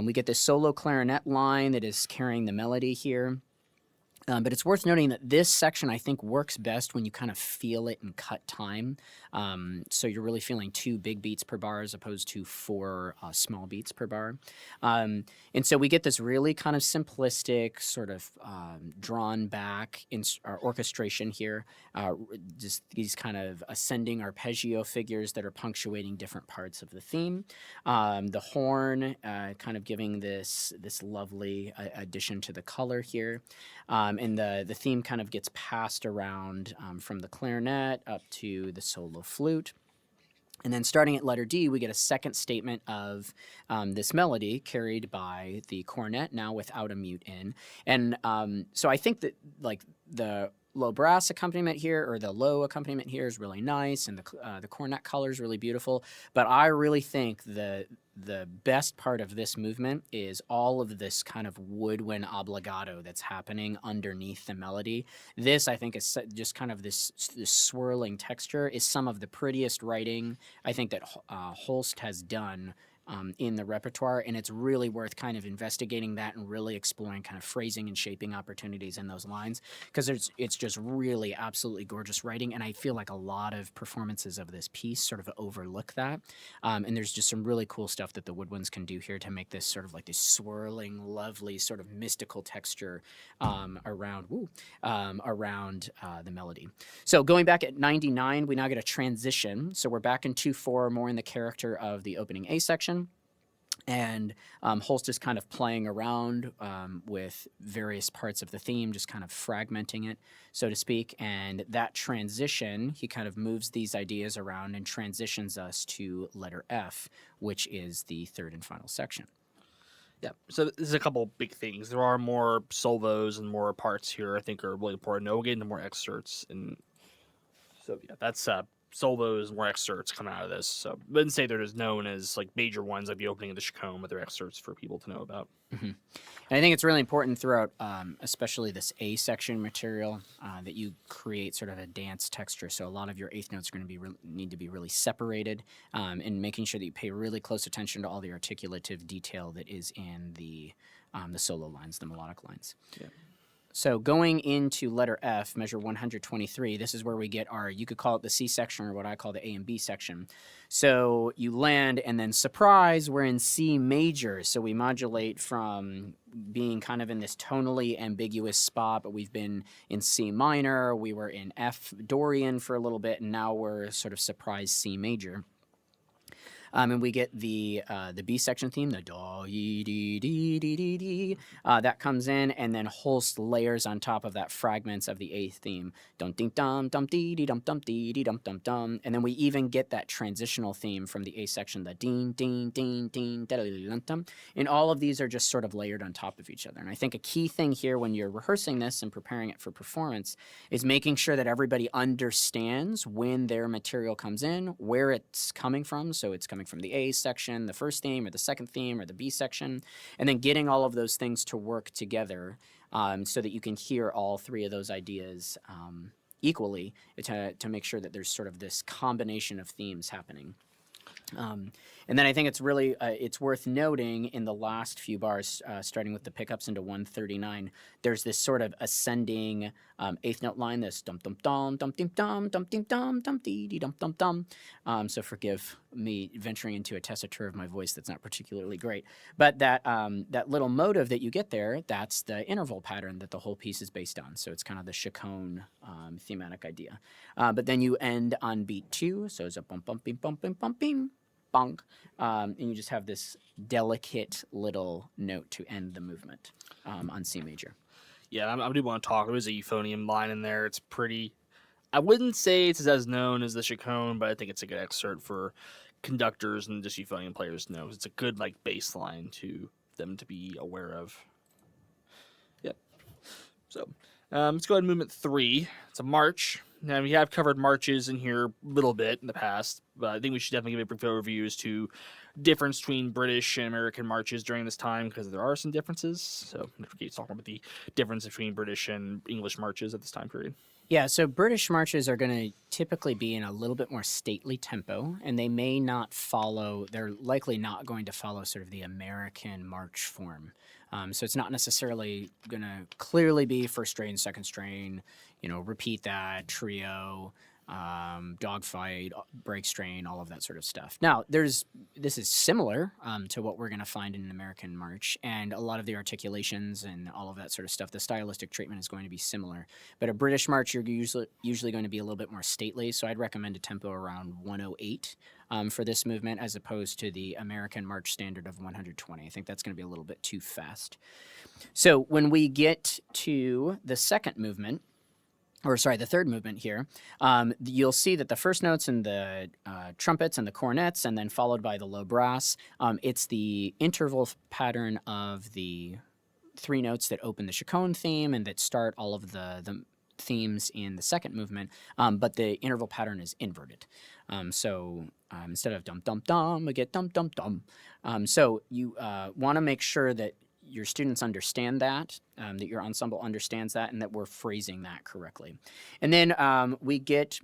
we get this solo clarinet line that is carrying the melody here. But it's worth noting that this section, I think, works best when you kind of feel it and cut time. So you're really feeling 2 big beats per bar as opposed to 4 small beats per bar. And so we get this really kind of simplistic, sort of drawn back orchestration here. Just these kind of ascending arpeggio figures that are punctuating different parts of the theme. The horn kind of giving this lovely addition to the color here. And the theme kind of gets passed around from the clarinet up to the solo flute. And then starting at letter D, we get a second statement of this melody carried by the cornet, now without a mute in. And so I think that like the low brass accompaniment here, or the low accompaniment here, is really nice, and the cornet color is really beautiful. But I really think the best part of this movement is all of this kind of woodwind obligato that's happening underneath the melody. This, I think, is just kind of this swirling texture is some of the prettiest writing I think that Holst has done in the repertoire, and it's really worth kind of investigating that and really exploring kind of phrasing and shaping opportunities in those lines, because it's just really absolutely gorgeous writing, and I feel like a lot of performances of this piece sort of overlook that. And there's just some really cool stuff that the woodwinds can do here to make this sort of like this swirling, lovely, sort of mystical texture around the melody. So going back at 99, we now get a transition. So we're back in 2/4, more in the character of the opening A section. And Holst is kind of playing around with various parts of the theme, just kind of fragmenting it, so to speak. And that transition, he kind of moves these ideas around and transitions us to letter F, which is the third and final section. Yeah, so there's a couple big things. There are more solos and more parts here I think are really important. No, we'll get into more excerpts. And so, yeah, that's solos, more excerpts coming out of this. So I wouldn't say they're as known as like major ones like the opening of the Chaconne, but they're excerpts for people to know about. Mm-hmm. And I think it's really important throughout, especially this A section material, that you create sort of a dance texture. So a lot of your eighth notes are going to be need to be really separated, and making sure that you pay really close attention to all the articulative detail that is in the solo lines, the melodic lines. Yeah. So going into letter F, measure 123, this is where we get our, you could call it the C section or what I call the A and B section. So you land and then surprise, we're in C major. So we modulate from being kind of in this tonally ambiguous spot, but we've been in C minor, we were in F Dorian for a little bit, and now we're sort of surprise C major. And we get the B section theme, the do yi dee dee dee dee dee. That comes in, and then Holst layers on top of that fragments of the eighth theme, dum ding dum dum dee dee dum dum dee dee dum dum dum. And then we even get that transitional theme from the A section, the ding ding ding ding da dum dum. And all of these are just sort of layered on top of each other. And I think a key thing here when you're rehearsing this and preparing it for performance is making sure that everybody understands when their material comes in, where it's coming from. So it's coming from the A section, the first theme, or the second theme, or the B section, and then getting all of those things to work together so that you can hear all three of those ideas equally to make sure that there's sort of this combination of themes happening. And then I think it's really it's worth noting in the last few bars, starting with the pickups into 139, there's this sort of ascending eighth note line, this dum dum dum dum dum dum dum dum dum dum dee dee dum dum dum. So forgive me venturing into a tessiture of my voice that's not particularly great, but that that little motive that you get there, that's the interval pattern that the whole piece is based on. So it's kind of the Chaconne thematic idea. But then you end on beat 2, so it's a bum bum bim bum bim bum bim. Bonk, and you just have this delicate little note to end the movement on C major. Yeah, I do want to talk. There is a euphonium line in there. It's pretty. I wouldn't say it's as known as the Chaconne, but I think it's a good excerpt for conductors and just euphonium players to know. It's a good like bass line to them to be aware of. Yep. So let's go ahead and movement 3. It's a march. Now, we have covered marches in here a little bit in the past, but I think we should definitely give a brief overview as to difference between British and American marches during this time, because there are some differences. So Kate's talking about the difference between British and English marches at this time period. Yeah, so British marches are going to typically be in a little bit more stately tempo, and they may not follow, they're likely not going to follow sort of the American march form. So it's not necessarily going to clearly be first strain, second strain, repeat that, trio, dogfight, break strain, all of that sort of stuff. Now, this is similar to what we're going to find in an American march, and a lot of the articulations and all of that sort of stuff, the stylistic treatment is going to be similar. But a British march, you're usually going to be a little bit more stately, so I'd recommend a tempo around 108 for this movement, as opposed to the American march standard of 120. I think that's going to be a little bit too fast. So when we get to the second movement, the third movement here, you'll see that the first notes in the trumpets and the cornets, and then followed by the low brass, it's the interval pattern of the 3 notes that open the Chaconne theme and that start all of the themes in the second movement, but the interval pattern is inverted. So instead of dum dum dum, we get dum dum dum. So you want to make sure that your students understand that your ensemble understands that, and that we're phrasing that correctly. And then we get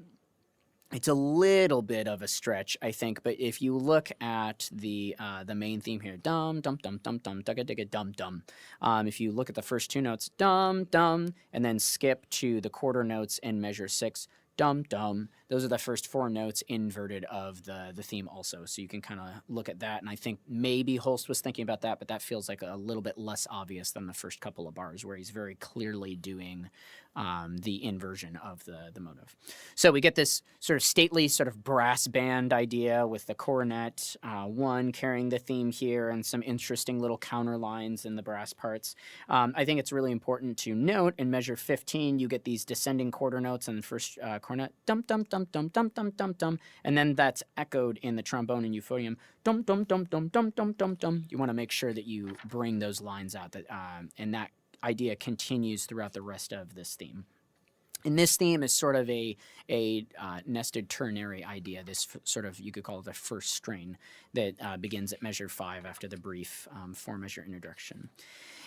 It's a little bit of a stretch, I think, but if you look at the main theme here, dum dum dum dum dum dugga digga dum dum. If you look at the first two notes, dum dum, and then skip to the quarter notes in measure 6, dum dum. Those are the first 4 notes inverted of the theme also. So you can kind of look at that, and I think maybe Holst was thinking about that, but that feels like a little bit less obvious than the first couple of bars, where he's very clearly doing the inversion of the motive. So we get this sort of stately sort of brass band idea with the cornet, one carrying the theme here, and some interesting little counter lines in the brass parts. I think it's really important to note in measure 15, you get these descending quarter notes in the first cornet, dum dum dum dum dum dum dum dum, and then that's echoed in the trombone and euphonium, dum dum dum dum dum dum dum dum. You want to make sure that you bring those lines out, that and that idea continues throughout the rest of this theme. And this theme is sort of a nested ternary idea, this sort of, you could call it the first strain that begins at measure 5 after the brief 4-measure introduction.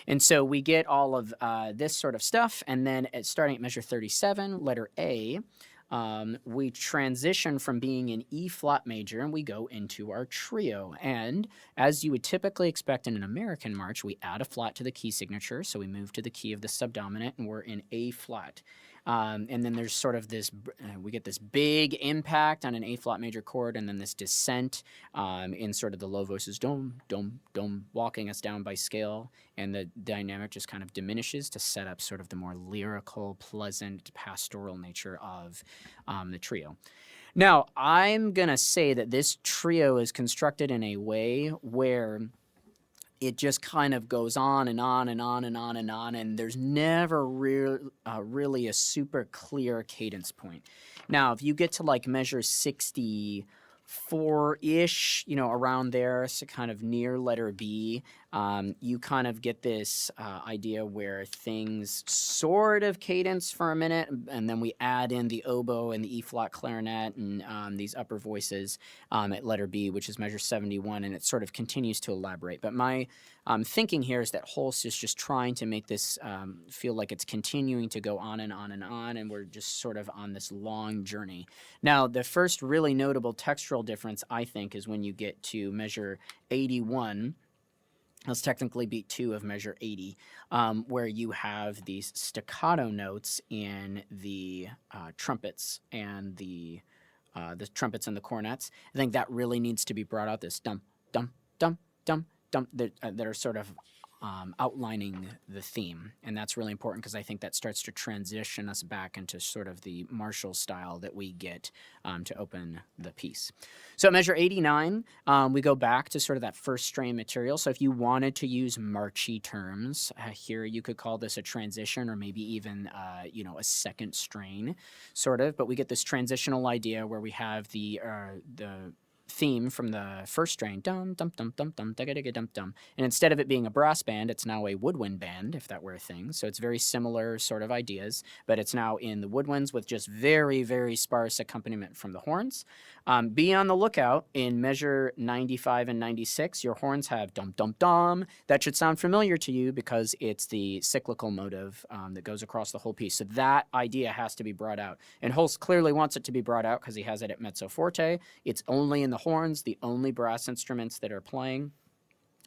And so we get all of this sort of stuff, and then starting at measure 37, letter A, we transition from being in E flat major and we go into our trio. And as you would typically expect in an American march, we add a flat to the key signature. So we move to the key of the subdominant and we're in A flat. And then there's sort of this, we get this big impact on an A flat major chord, and then this descent in sort of the low voices, dom, dom, dom, walking us down by scale. And the dynamic just kind of diminishes to set up sort of the more lyrical, pleasant, pastoral nature of the trio. Now, I'm going to say that this trio is constructed in a way where it just kind of goes on and on and on and on and on, and there's never really a super clear cadence point. Now, if you get to like measure 64-ish, around there, so kind of near letter B, you kind of get this idea where things sort of cadence for a minute, and then we add in the oboe and the E-flat clarinet and these upper voices at letter B, which is measure 71, and it sort of continues to elaborate. But my thinking here is that Holst is just trying to make this feel like it's continuing to go on and on and on, and we're just sort of on this long journey. Now, the first really notable textural difference, I think, is when you get to measure 81. That's technically beat 2 of measure 80, where you have these staccato notes in the trumpets and the trumpets and the cornets. I think that really needs to be brought out. This dum dum dum dum dum that are sort of outlining the theme, and that's really important because I think that starts to transition us back into sort of the martial style that we get to open the piece. So at measure 89, we go back to sort of that first strain material. So if you wanted to use marchy terms here, you could call this a transition or maybe even a second strain, sort of. But we get this transitional idea where we have the theme from the first strain, dum dum dum dum dum digga digga dum dum, and instead of it being a brass band, it's now a woodwind band, if that were a thing. So it's very similar sort of ideas, but it's now in the woodwinds with just very, very sparse accompaniment from the horns. Be on the lookout in measure 95 and 96. Your horns have dum dum dum. That should sound familiar to you because it's the cyclical motive that goes across the whole piece. So that idea has to be brought out, and Holst clearly wants it to be brought out because he has it at mezzo forte. It's only in the horns, the only brass instruments that are playing,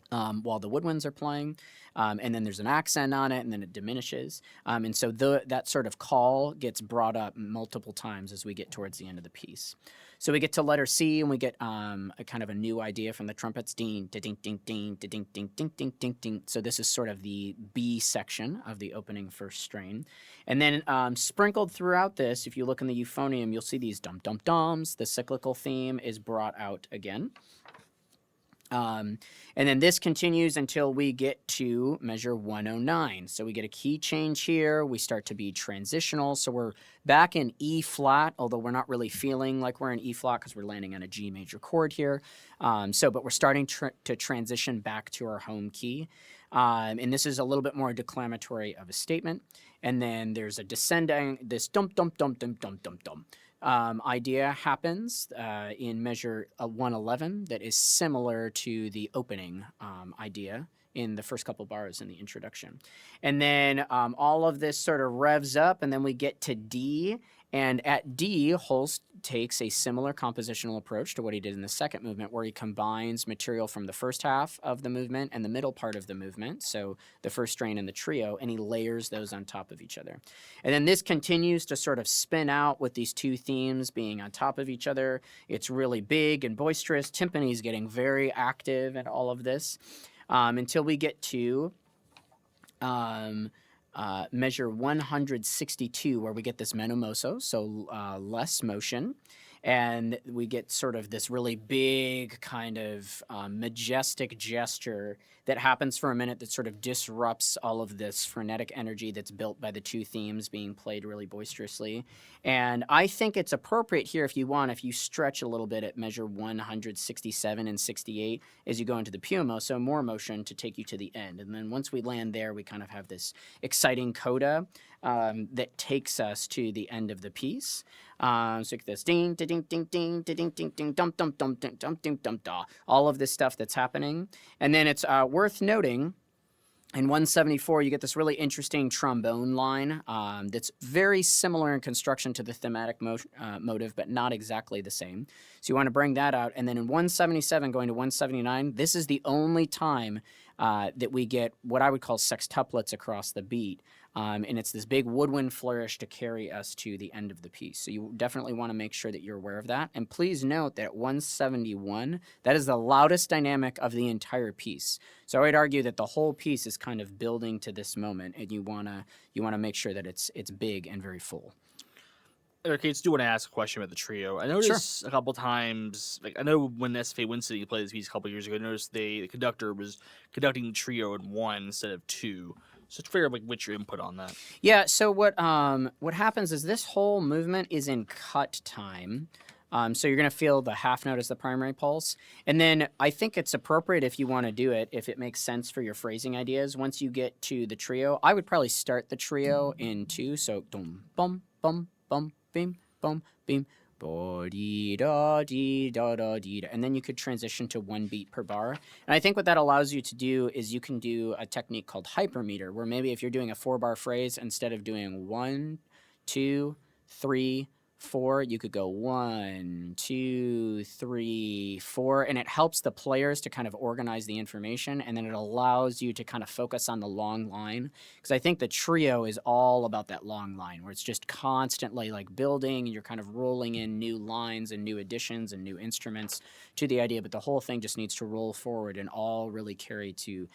while the woodwinds are playing, and then there's an accent on it, and then it diminishes, and so that sort of call gets brought up multiple times as we get towards the end of the piece. So we get to letter C, and we get a kind of a new idea from the trumpets, ding, da ding, ding, ding, da ding, ding, ding, ding, ding, ding. So this is sort of the B section of the opening first strain. And then sprinkled throughout this, if you look in the euphonium, you'll see these dum-dum-dums. The cyclical theme is brought out again. And then this continues until we get to measure 109. So we get a key change here. We start to be transitional. So we're back in E flat, although we're not really feeling like we're in E flat because we're landing on a G major chord here. But we're starting to transition back to our home key. And this is a little bit more declamatory of a statement. And then there's a descending, this dum dum dum dum dum dum dum. Idea happens in measure 111 that is similar to the opening idea in the first couple bars in the introduction. And then all of this sort of revs up, and then we get to D, And at D, Holst takes a similar compositional approach to what he did in the second movement, where he combines material from the first half of the movement and the middle part of the movement, so the first strain and the trio, and he layers those on top of each other. And then this continues to sort of spin out with these two themes being on top of each other. It's really big and boisterous. Timpani is getting very active in all of this until we get to measure 162, where we get this meno mosso, so less motion. And we get sort of this really big kind of majestic gesture that happens for a minute that sort of disrupts all of this frenetic energy that's built by the two themes being played really boisterously. And I think it's appropriate here, if you stretch a little bit at measure 167 and 68 as you go into the piumo, so more motion to take you to the end. And then once we land there, we kind of have this exciting coda that takes us to the end of the piece. So like this ding, ding, ding, ding, ding, ding, ding, dum, dum, dum, dum, dum, dum, dum, da. All of this stuff that's happening. And then it's worth noting, in 174, you get this really interesting trombone line that's very similar in construction to the thematic motive, but not exactly the same. So you want to bring that out. And then in 177 going to 179, this is the only time that we get what I would call sextuplets across the beat. And it's this big woodwind flourish to carry us to the end of the piece. So you definitely want to make sure that you're aware of that. And please note that at 171, that is the loudest dynamic of the entire piece. So I would argue that the whole piece is kind of building to this moment, and you wanna make sure that it's big and very full. Okay, do want to ask a question about the trio. I noticed a couple times, like I know when SFA Winston played this piece a couple years ago, I noticed the conductor was conducting the trio in 1 instead of 2. So it's fair, like, what's your input on that? Yeah. So what happens is this whole movement is in cut time. So you're going to feel the half note as the primary pulse. And then I think it's appropriate, if you want to do it, if it makes sense for your phrasing ideas, once you get to the trio, I would probably start the trio in 2. So dum, bum, bum, bum, bim, bum, bim, bo, dee, da, dee, da, da, dee, da. And then you could transition to 1 beat per bar. And I think what that allows you to do is you can do a technique called hypermeter, where maybe if you're doing a 4-bar phrase, instead of doing 1, 2, 3, 4, you could go 1, 2, 3, 4, and it helps the players to kind of organize the information, and then it allows you to kind of focus on the long line, because I think the trio is all about that long line, where it's just constantly like building, and you're kind of rolling in new lines and new additions and new instruments to the idea, but the whole thing just needs to roll forward and all really carry to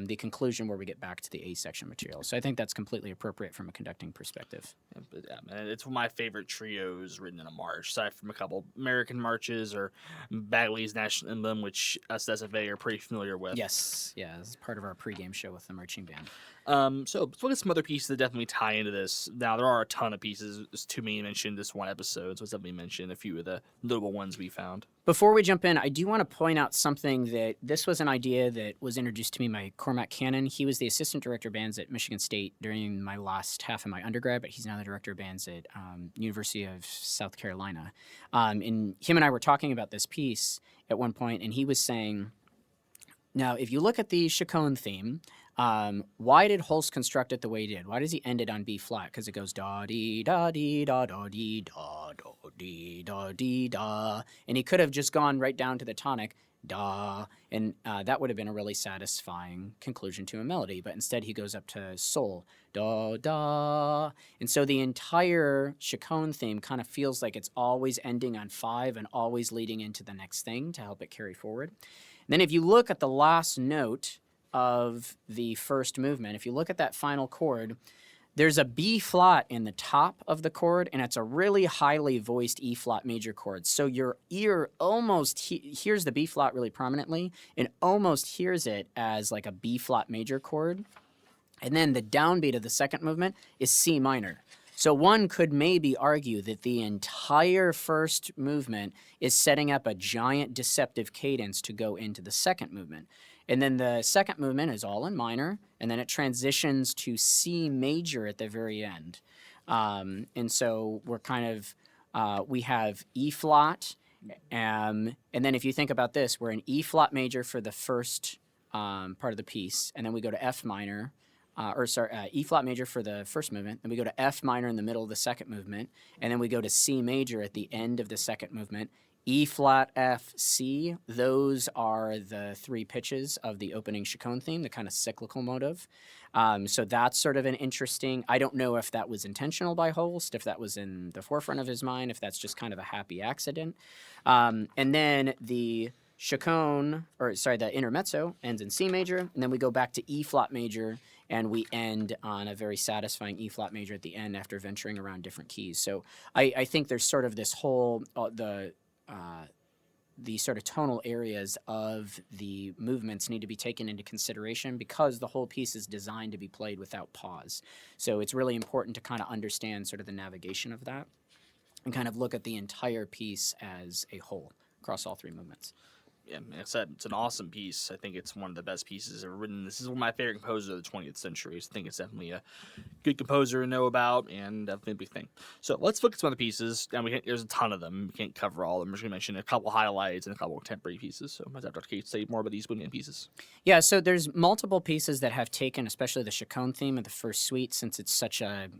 the conclusion where we get back to the A section material. So I think that's completely appropriate from a conducting perspective. Yeah, man, it's one of my favorite trios written in a march, aside from a couple American marches or Bagley's National Emblem, which us SFA are pretty familiar with. Yes, yeah, this is part of our pregame show with the marching band. So let's look at some other pieces that definitely tie into this. Now, there are a ton of pieces. There's too many mentioned this one episode, so let's definitely mention a few of the notable ones we found. Before we jump in, I do want to point out something that this was an idea that was introduced to me by Cormac Cannon. He was the assistant director of bands at Michigan State during my last half of my undergrad, but he's now the director of bands at University of South Carolina. And him and I were talking about this piece at one point, and he was saying, now, if you look at the Chaconne theme, why did Holst construct it the way he did? Why does he end it on B flat? Because it goes da dee da dee da da dee da da dee da dee da, and he could have just gone right down to the tonic da, and that would have been a really satisfying conclusion to a melody. But instead, he goes up to sol da da, and so the entire Chaconne theme kind of feels like it's always ending on 5 and always leading into the next thing to help it carry forward. And then if you look at the last note of the first movement, if you look at that final chord, there's a B flat in the top of the chord, and it's a really highly voiced E flat major chord. So your ear almost hears the B flat really prominently and almost hears it as like a B flat major chord. And then the downbeat of the second movement is C minor. So one could maybe argue that the entire first movement is setting up a giant deceptive cadence to go into the second movement. And then the second movement is all in minor, and then it transitions to C major at the very end. And so we're kind of, we have E flat, and then if you think about this, we're in E flat major for the first part of the piece, and then we go to F minor, E flat major for the first movement. Then we go to F minor in the middle of the second movement, and then we go to C major at the end of the second movement. E flat, F, C. Those are the three pitches of the opening Chaconne theme, the kind of cyclical motive. So that's sort of an interesting. I don't know if that was intentional by Holst, if that was in the forefront of his mind, if that's just kind of a happy accident. And then the the Intermezzo ends in C major, and then we go back to E flat major, and we end on a very satisfying E flat major at the end after venturing around different keys. So I think there's sort of this whole the sort of tonal areas of the movements need to be taken into consideration because the whole piece is designed to be played without pause. So it's really important to kind of understand sort of the navigation of that and kind of look at the entire piece as a whole across all three movements. Yeah, like I said, it's an awesome piece. I think it's one of the best pieces ever written. This is one of my favorite composers of the 20th century. I think it's definitely a good composer to know about and definitely a big thing. So let's look at some of the pieces. And there's a ton of them. We can't cover all of them. We're just going to mention a couple highlights and a couple contemporary pieces. So let's have Dr. Kate say more about these William pieces. Yeah, so there's multiple pieces that have taken, especially the Chaconne theme of the first suite, since it's such a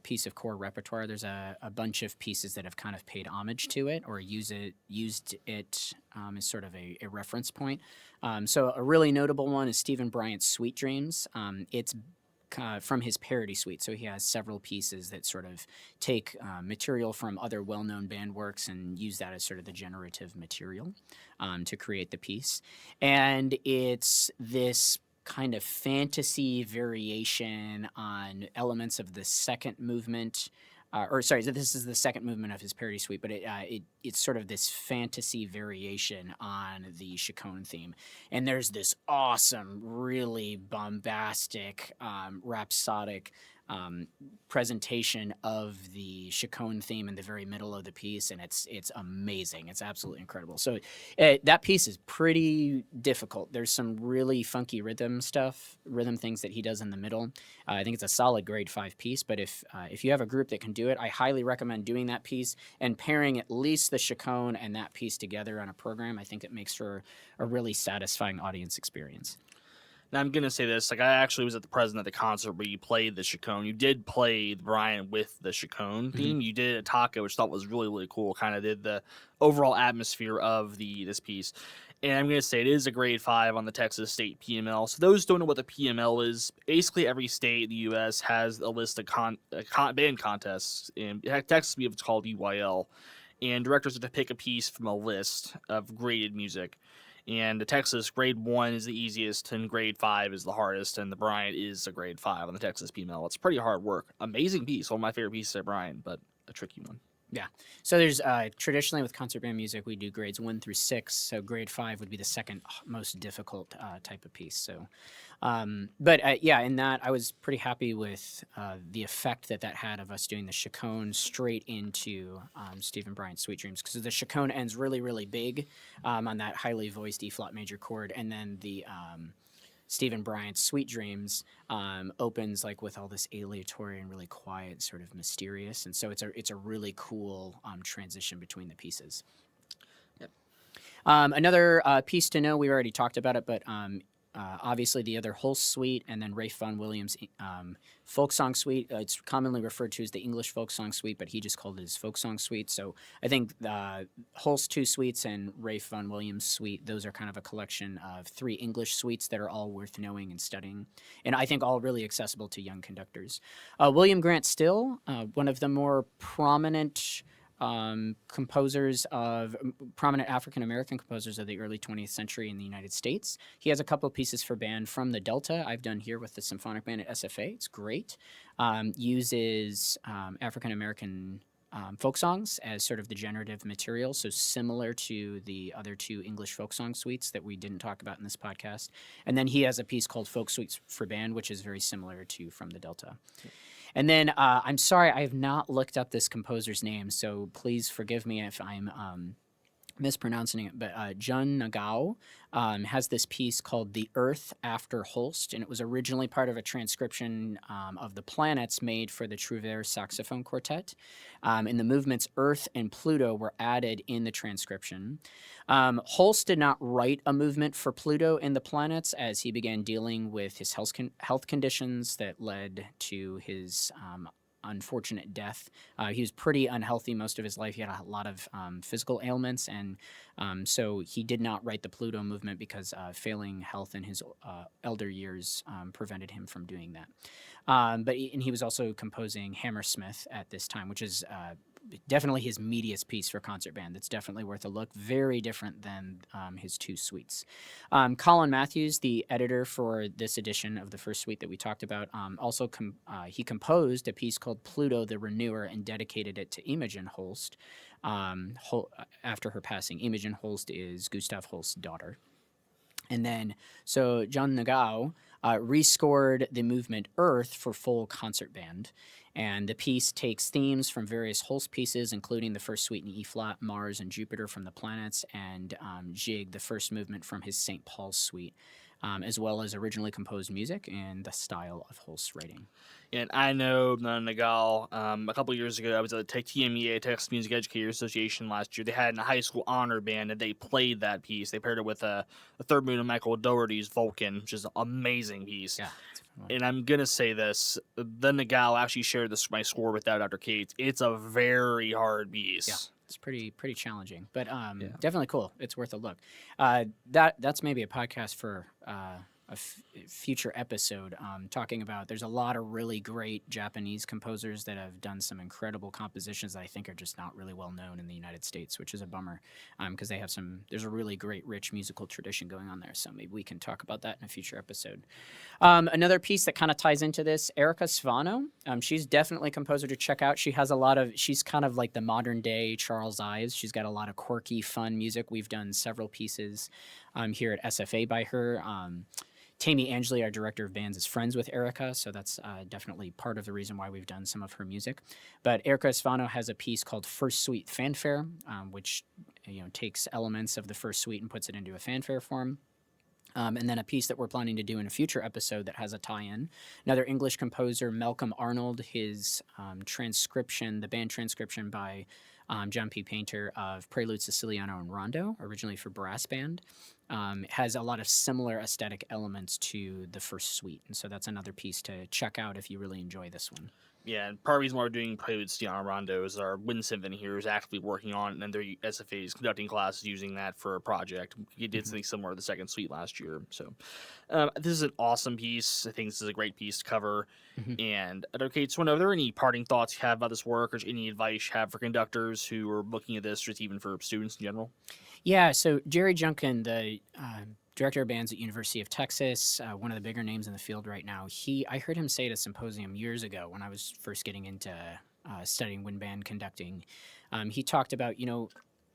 piece of core repertoire. There's a bunch of pieces that have kind of paid homage to it or used it as sort of a reference point. So a really notable one is Stephen Bryant's Sweet Dreams. It's from his parody suite. So he has several pieces that sort of take material from other well-known band works and use that as sort of the generative material to create the piece. And it's this kind of fantasy variation on elements of the second movement. This is the second movement of his parody suite, but it's sort of this fantasy variation on the Chaconne theme. And there's this awesome, really bombastic, rhapsodic presentation of the Chaconne theme in the very middle of the piece, and it's amazing. It's absolutely incredible. So that piece is pretty difficult. There's some really funky rhythm things that he does in the middle. I think it's a solid grade 5 piece, but if you have a group that can do it, I highly recommend doing that piece and pairing at least the Chaconne and that piece together on a program. I think it makes for a really satisfying audience experience. Now, I'm going to say this. I actually was present at the concert where you played the Chaconne. You did play Bryant with the Chaconne theme. Mm-hmm. You did a Taka, which I thought was really, really cool. Kind of did the overall atmosphere of this piece. And I'm going to say it is a grade 5 on the Texas State PML. So those who don't know what the PML is, basically every state in the U.S. has a list of band contests. In Texas, we have what's called UYL. And directors have to pick a piece from a list of graded music. And the Texas grade 1 is the easiest, and grade 5 is the hardest, and the Bryant is a grade 5 on the Texas PML. It's pretty hard work. Amazing piece. One of my favorite pieces at Bryant, but a tricky one. Yeah. So there's traditionally with concert band music, we do grades 1 through 6. So grade 5 would be the second most difficult type of piece. So, in that I was pretty happy with the effect that had of us doing the Chaconne straight into Stephen Bryant's Sweet Dreams, because the Chaconne ends really, really big on that highly voiced E flat major chord, and then the Stephen Bryant's Sweet Dreams opens like with all this aleatory and really quiet, sort of mysterious, and so it's a really cool transition between the pieces. Yep. Another piece to know, we already talked about it, but obviously the other Holst suite, and then Rafe Vaughan Williams' folk song suite. It's commonly referred to as the English folk song suite, but he just called it his folk song suite. So I think Holst 2 suites and Rafe Vaughan Williams' suite, those are kind of a collection of 3 English suites that are all worth knowing and studying, and I think all really accessible to young conductors. William Grant Still, one of the more prominent prominent African-American composers of the early 20th century in the United States. He has a couple pieces for band from the Delta. I've done here with the symphonic band at SFA. It's great. Uses African-American folk songs as sort of the generative material, so similar to the other 2 English folk song suites that we didn't talk about in this podcast. And then he has a piece called Folk Suites for Band, which is very similar to From the Delta. And then I'm sorry, I have not looked up this composer's name, so please forgive me if I'm mispronouncing it, but Jun Nagao has this piece called "The Earth After Holst," and it was originally part of a transcription of the planets made for the Trouvère saxophone quartet. And the movements Earth and Pluto were added in the transcription. Holst did not write a movement for Pluto in the planets as he began dealing with his health conditions that led to his unfortunate death. He was pretty unhealthy most of his life. He had a lot of physical ailments, and so he did not write the Pluto movement because failing health in his elder years prevented him from doing that. And he was also composing Hammersmith at this time, which is definitely his meatiest piece for concert band. That's definitely worth a look. Very different than his two suites. Colin Matthews, the editor for this edition of the first suite that we talked about, also he composed a piece called Pluto the Renewer and dedicated it to Imogen Holst. After her passing, Imogen Holst is Gustav Holst's daughter. And then, so John Nagao rescored the movement Earth for full concert band. And the piece takes themes from various Holst pieces, including the first suite in E-flat, Mars and Jupiter from the planets, and Jig, the first movement from his St. Paul's suite, as well as originally composed music and the style of Holst's writing. And I know Nagal, a couple years ago, I was at the TMEA, Texas Music Educators Association last year. They had a high school honor band, and they played that piece. They paired it with a third movement of Michael Dougherty's Vulcan, which is an amazing piece. Yeah. And I'm going to say this. The Nagal actually shared my score with that Dr. Kaatz. It's a very hard piece. Yeah. It's pretty challenging, but definitely cool. It's worth a look. That's maybe a podcast for a future episode, talking about, there's a lot of really great Japanese composers that have done some incredible compositions that I think are just not really well known in the United States, which is a bummer, because they have there's a really great, rich musical tradition going on there. So maybe we can talk about that in a future episode. Another piece that kind of ties into this, Erika Svano. She's definitely a composer to check out. She's kind of like the modern day Charles Ives. She's got a lot of quirky, fun music. We've done several pieces here at SFA by her. Tammy Angeli, our director of bands, is friends with Erika, so that's definitely part of the reason why we've done some of her music. But Erika Svano has a piece called First Suite Fanfare, which takes elements of the first suite and puts it into a fanfare form. And then a piece that we're planning to do in a future episode that has a tie-in. Another English composer, Malcolm Arnold, his transcription, the band transcription by John P. Painter of Prelude Siciliano and Rondo, originally for brass band, has a lot of similar aesthetic elements to the first suite. And so that's another piece to check out if you really enjoy this one. Yeah, and part of the reason why we're doing Prelude Siciliano and Rondo is our Wind Symphony here is actively working on it, and their SFA is conducting classes using that for a project. We did something similar to the second suite last year. So this is an awesome piece. I think this is a great piece to cover. And okay, so are there any parting thoughts you have about this work, or any advice you have for conductors who are looking at this, or even for students in general? Yeah, so Jerry Junkin, the director of bands at University of Texas, one of the bigger names in the field right now, I heard him say at a symposium years ago when I was first getting into studying wind band conducting. He talked about,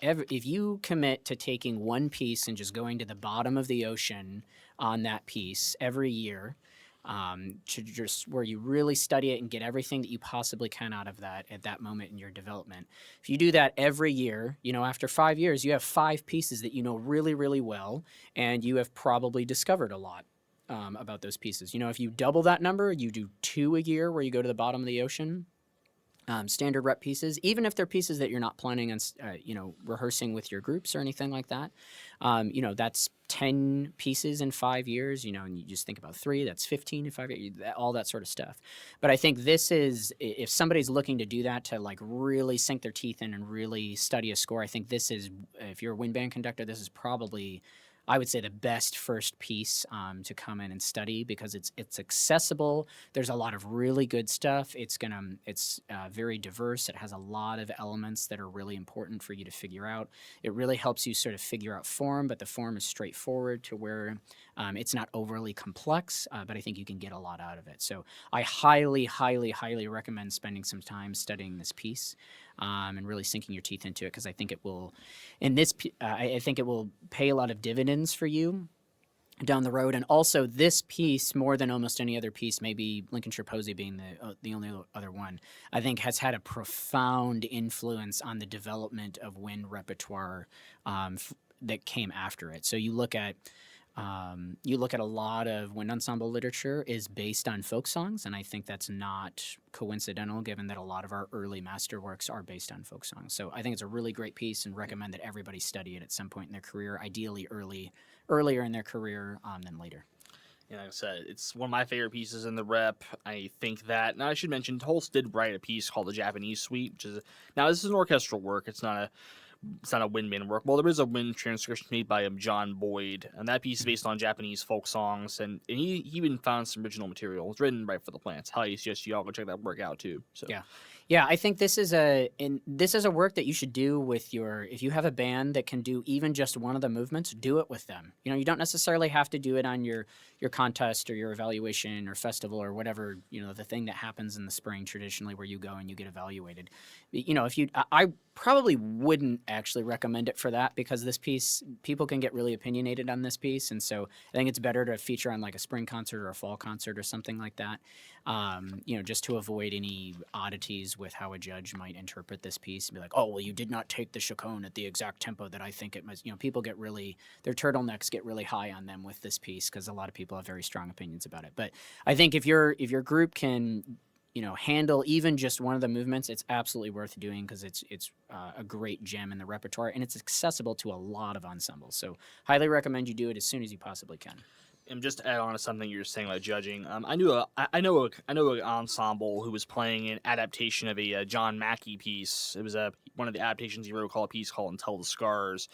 if you commit to taking one piece and just going to the bottom of the ocean on that piece every year, to just where you really study it and get everything that you possibly can out of that at that moment in your development. If you do that every year, after 5 years, you have 5 pieces that you know really, really well, and you have probably discovered a lot about those pieces. If you double that number, you do 2 a year where you go to the bottom of the ocean. Standard rep pieces, even if they're pieces that you're not planning on, rehearsing with your groups or anything like that, that's 10 pieces in 5 years, and you just think about 3, that's 15 in 5 years, all that sort of stuff. But I think this is, if somebody's looking to do that, to like really sink their teeth in and really study a score, I think this is, if you're a wind band conductor, this is probably, I would say, the best first piece to come in and study, because it's accessible. There's a lot of really good stuff. It's very diverse. It has a lot of elements that are really important for you to figure out. It really helps you sort of figure out form, but the form is straightforward to where it's not overly complex, but I think you can get a lot out of it. So I highly, highly, highly recommend spending some time studying this piece. And really sinking your teeth into it, because I think it will, I think it will pay a lot of dividends for you down the road. And also, this piece, more than almost any other piece, maybe Lincolnshire Posy being the only other one, I think has had a profound influence on the development of wind repertoire that came after it. So you look at a lot of wind ensemble literature is based on folk songs, and I think that's not coincidental, given that a lot of our early masterworks are based on folk songs. So I think it's a really great piece, and recommend that everybody study it at some point in their career, ideally earlier in their career than later. Yeah, like I said, it's one of my favorite pieces in the rep. I think that, now I should mention, Holst did write a piece called the Japanese Suite, which is, now this is an orchestral work. It's not a wind band work. Well, there is a wind transcription made by John Boyd, and that piece is based on Japanese folk songs, and he even found some original material. It's written right for the plants. Highly suggest you all go check that work out too. So Yeah, I think this is a work that you should do with if you have a band that can do even just one of the movements, do it with them. You don't necessarily have to do it on your contest or your evaluation or festival or whatever, the thing that happens in the spring traditionally where you go and you get evaluated. I probably wouldn't actually recommend it for that, because this piece, people can get really opinionated on this piece, and so I think it's better to feature on like a spring concert or a fall concert or something like that. Just to avoid any oddities with how a judge might interpret this piece and be like, oh, well, you did not take the Chaconne at the exact tempo that I think it must. People get their turtlenecks get really high on them with this piece, because a lot of people have very strong opinions about it. But I think if your group can handle even just one of the movements, it's absolutely worth doing, because it's a great gem in the repertoire, and it's accessible to a lot of ensembles. So highly recommend you do it as soon as you possibly can. And just to add on to something you were saying about judging, I know an ensemble who was playing an adaptation of a John Mackey piece. It was one of the adaptations he wrote, called a piece called "Until the Scars."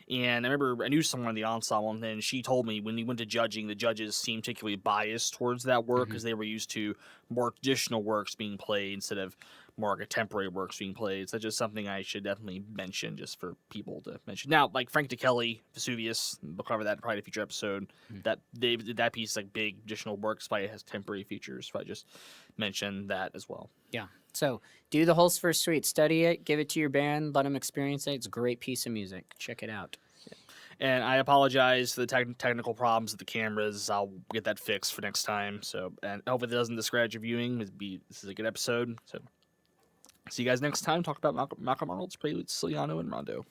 And I remember I knew someone in the ensemble, and then she told me when he went to judging, the judges seemed particularly biased towards that work, because they were used to more traditional works being played instead of more contemporary works being played. So that's just something I should definitely mention, just for people to mention. Now, like Frank DeKelly, Vesuvius, we'll cover that in probably a future episode. That piece is like big additional works, but it has temporary features. So I just mentioned that as well. Yeah. So do the Holst First Suite, study it, give it to your band, let them experience it. It's a great piece of music. Check it out. And I apologize for the technical problems with the cameras. I'll get that fixed for next time. So, and hopefully it doesn't discourage your viewing. This is a good episode. So, see you guys next time. Talk about Malcolm Arnold's Preludes, Siciliano, and Rondo.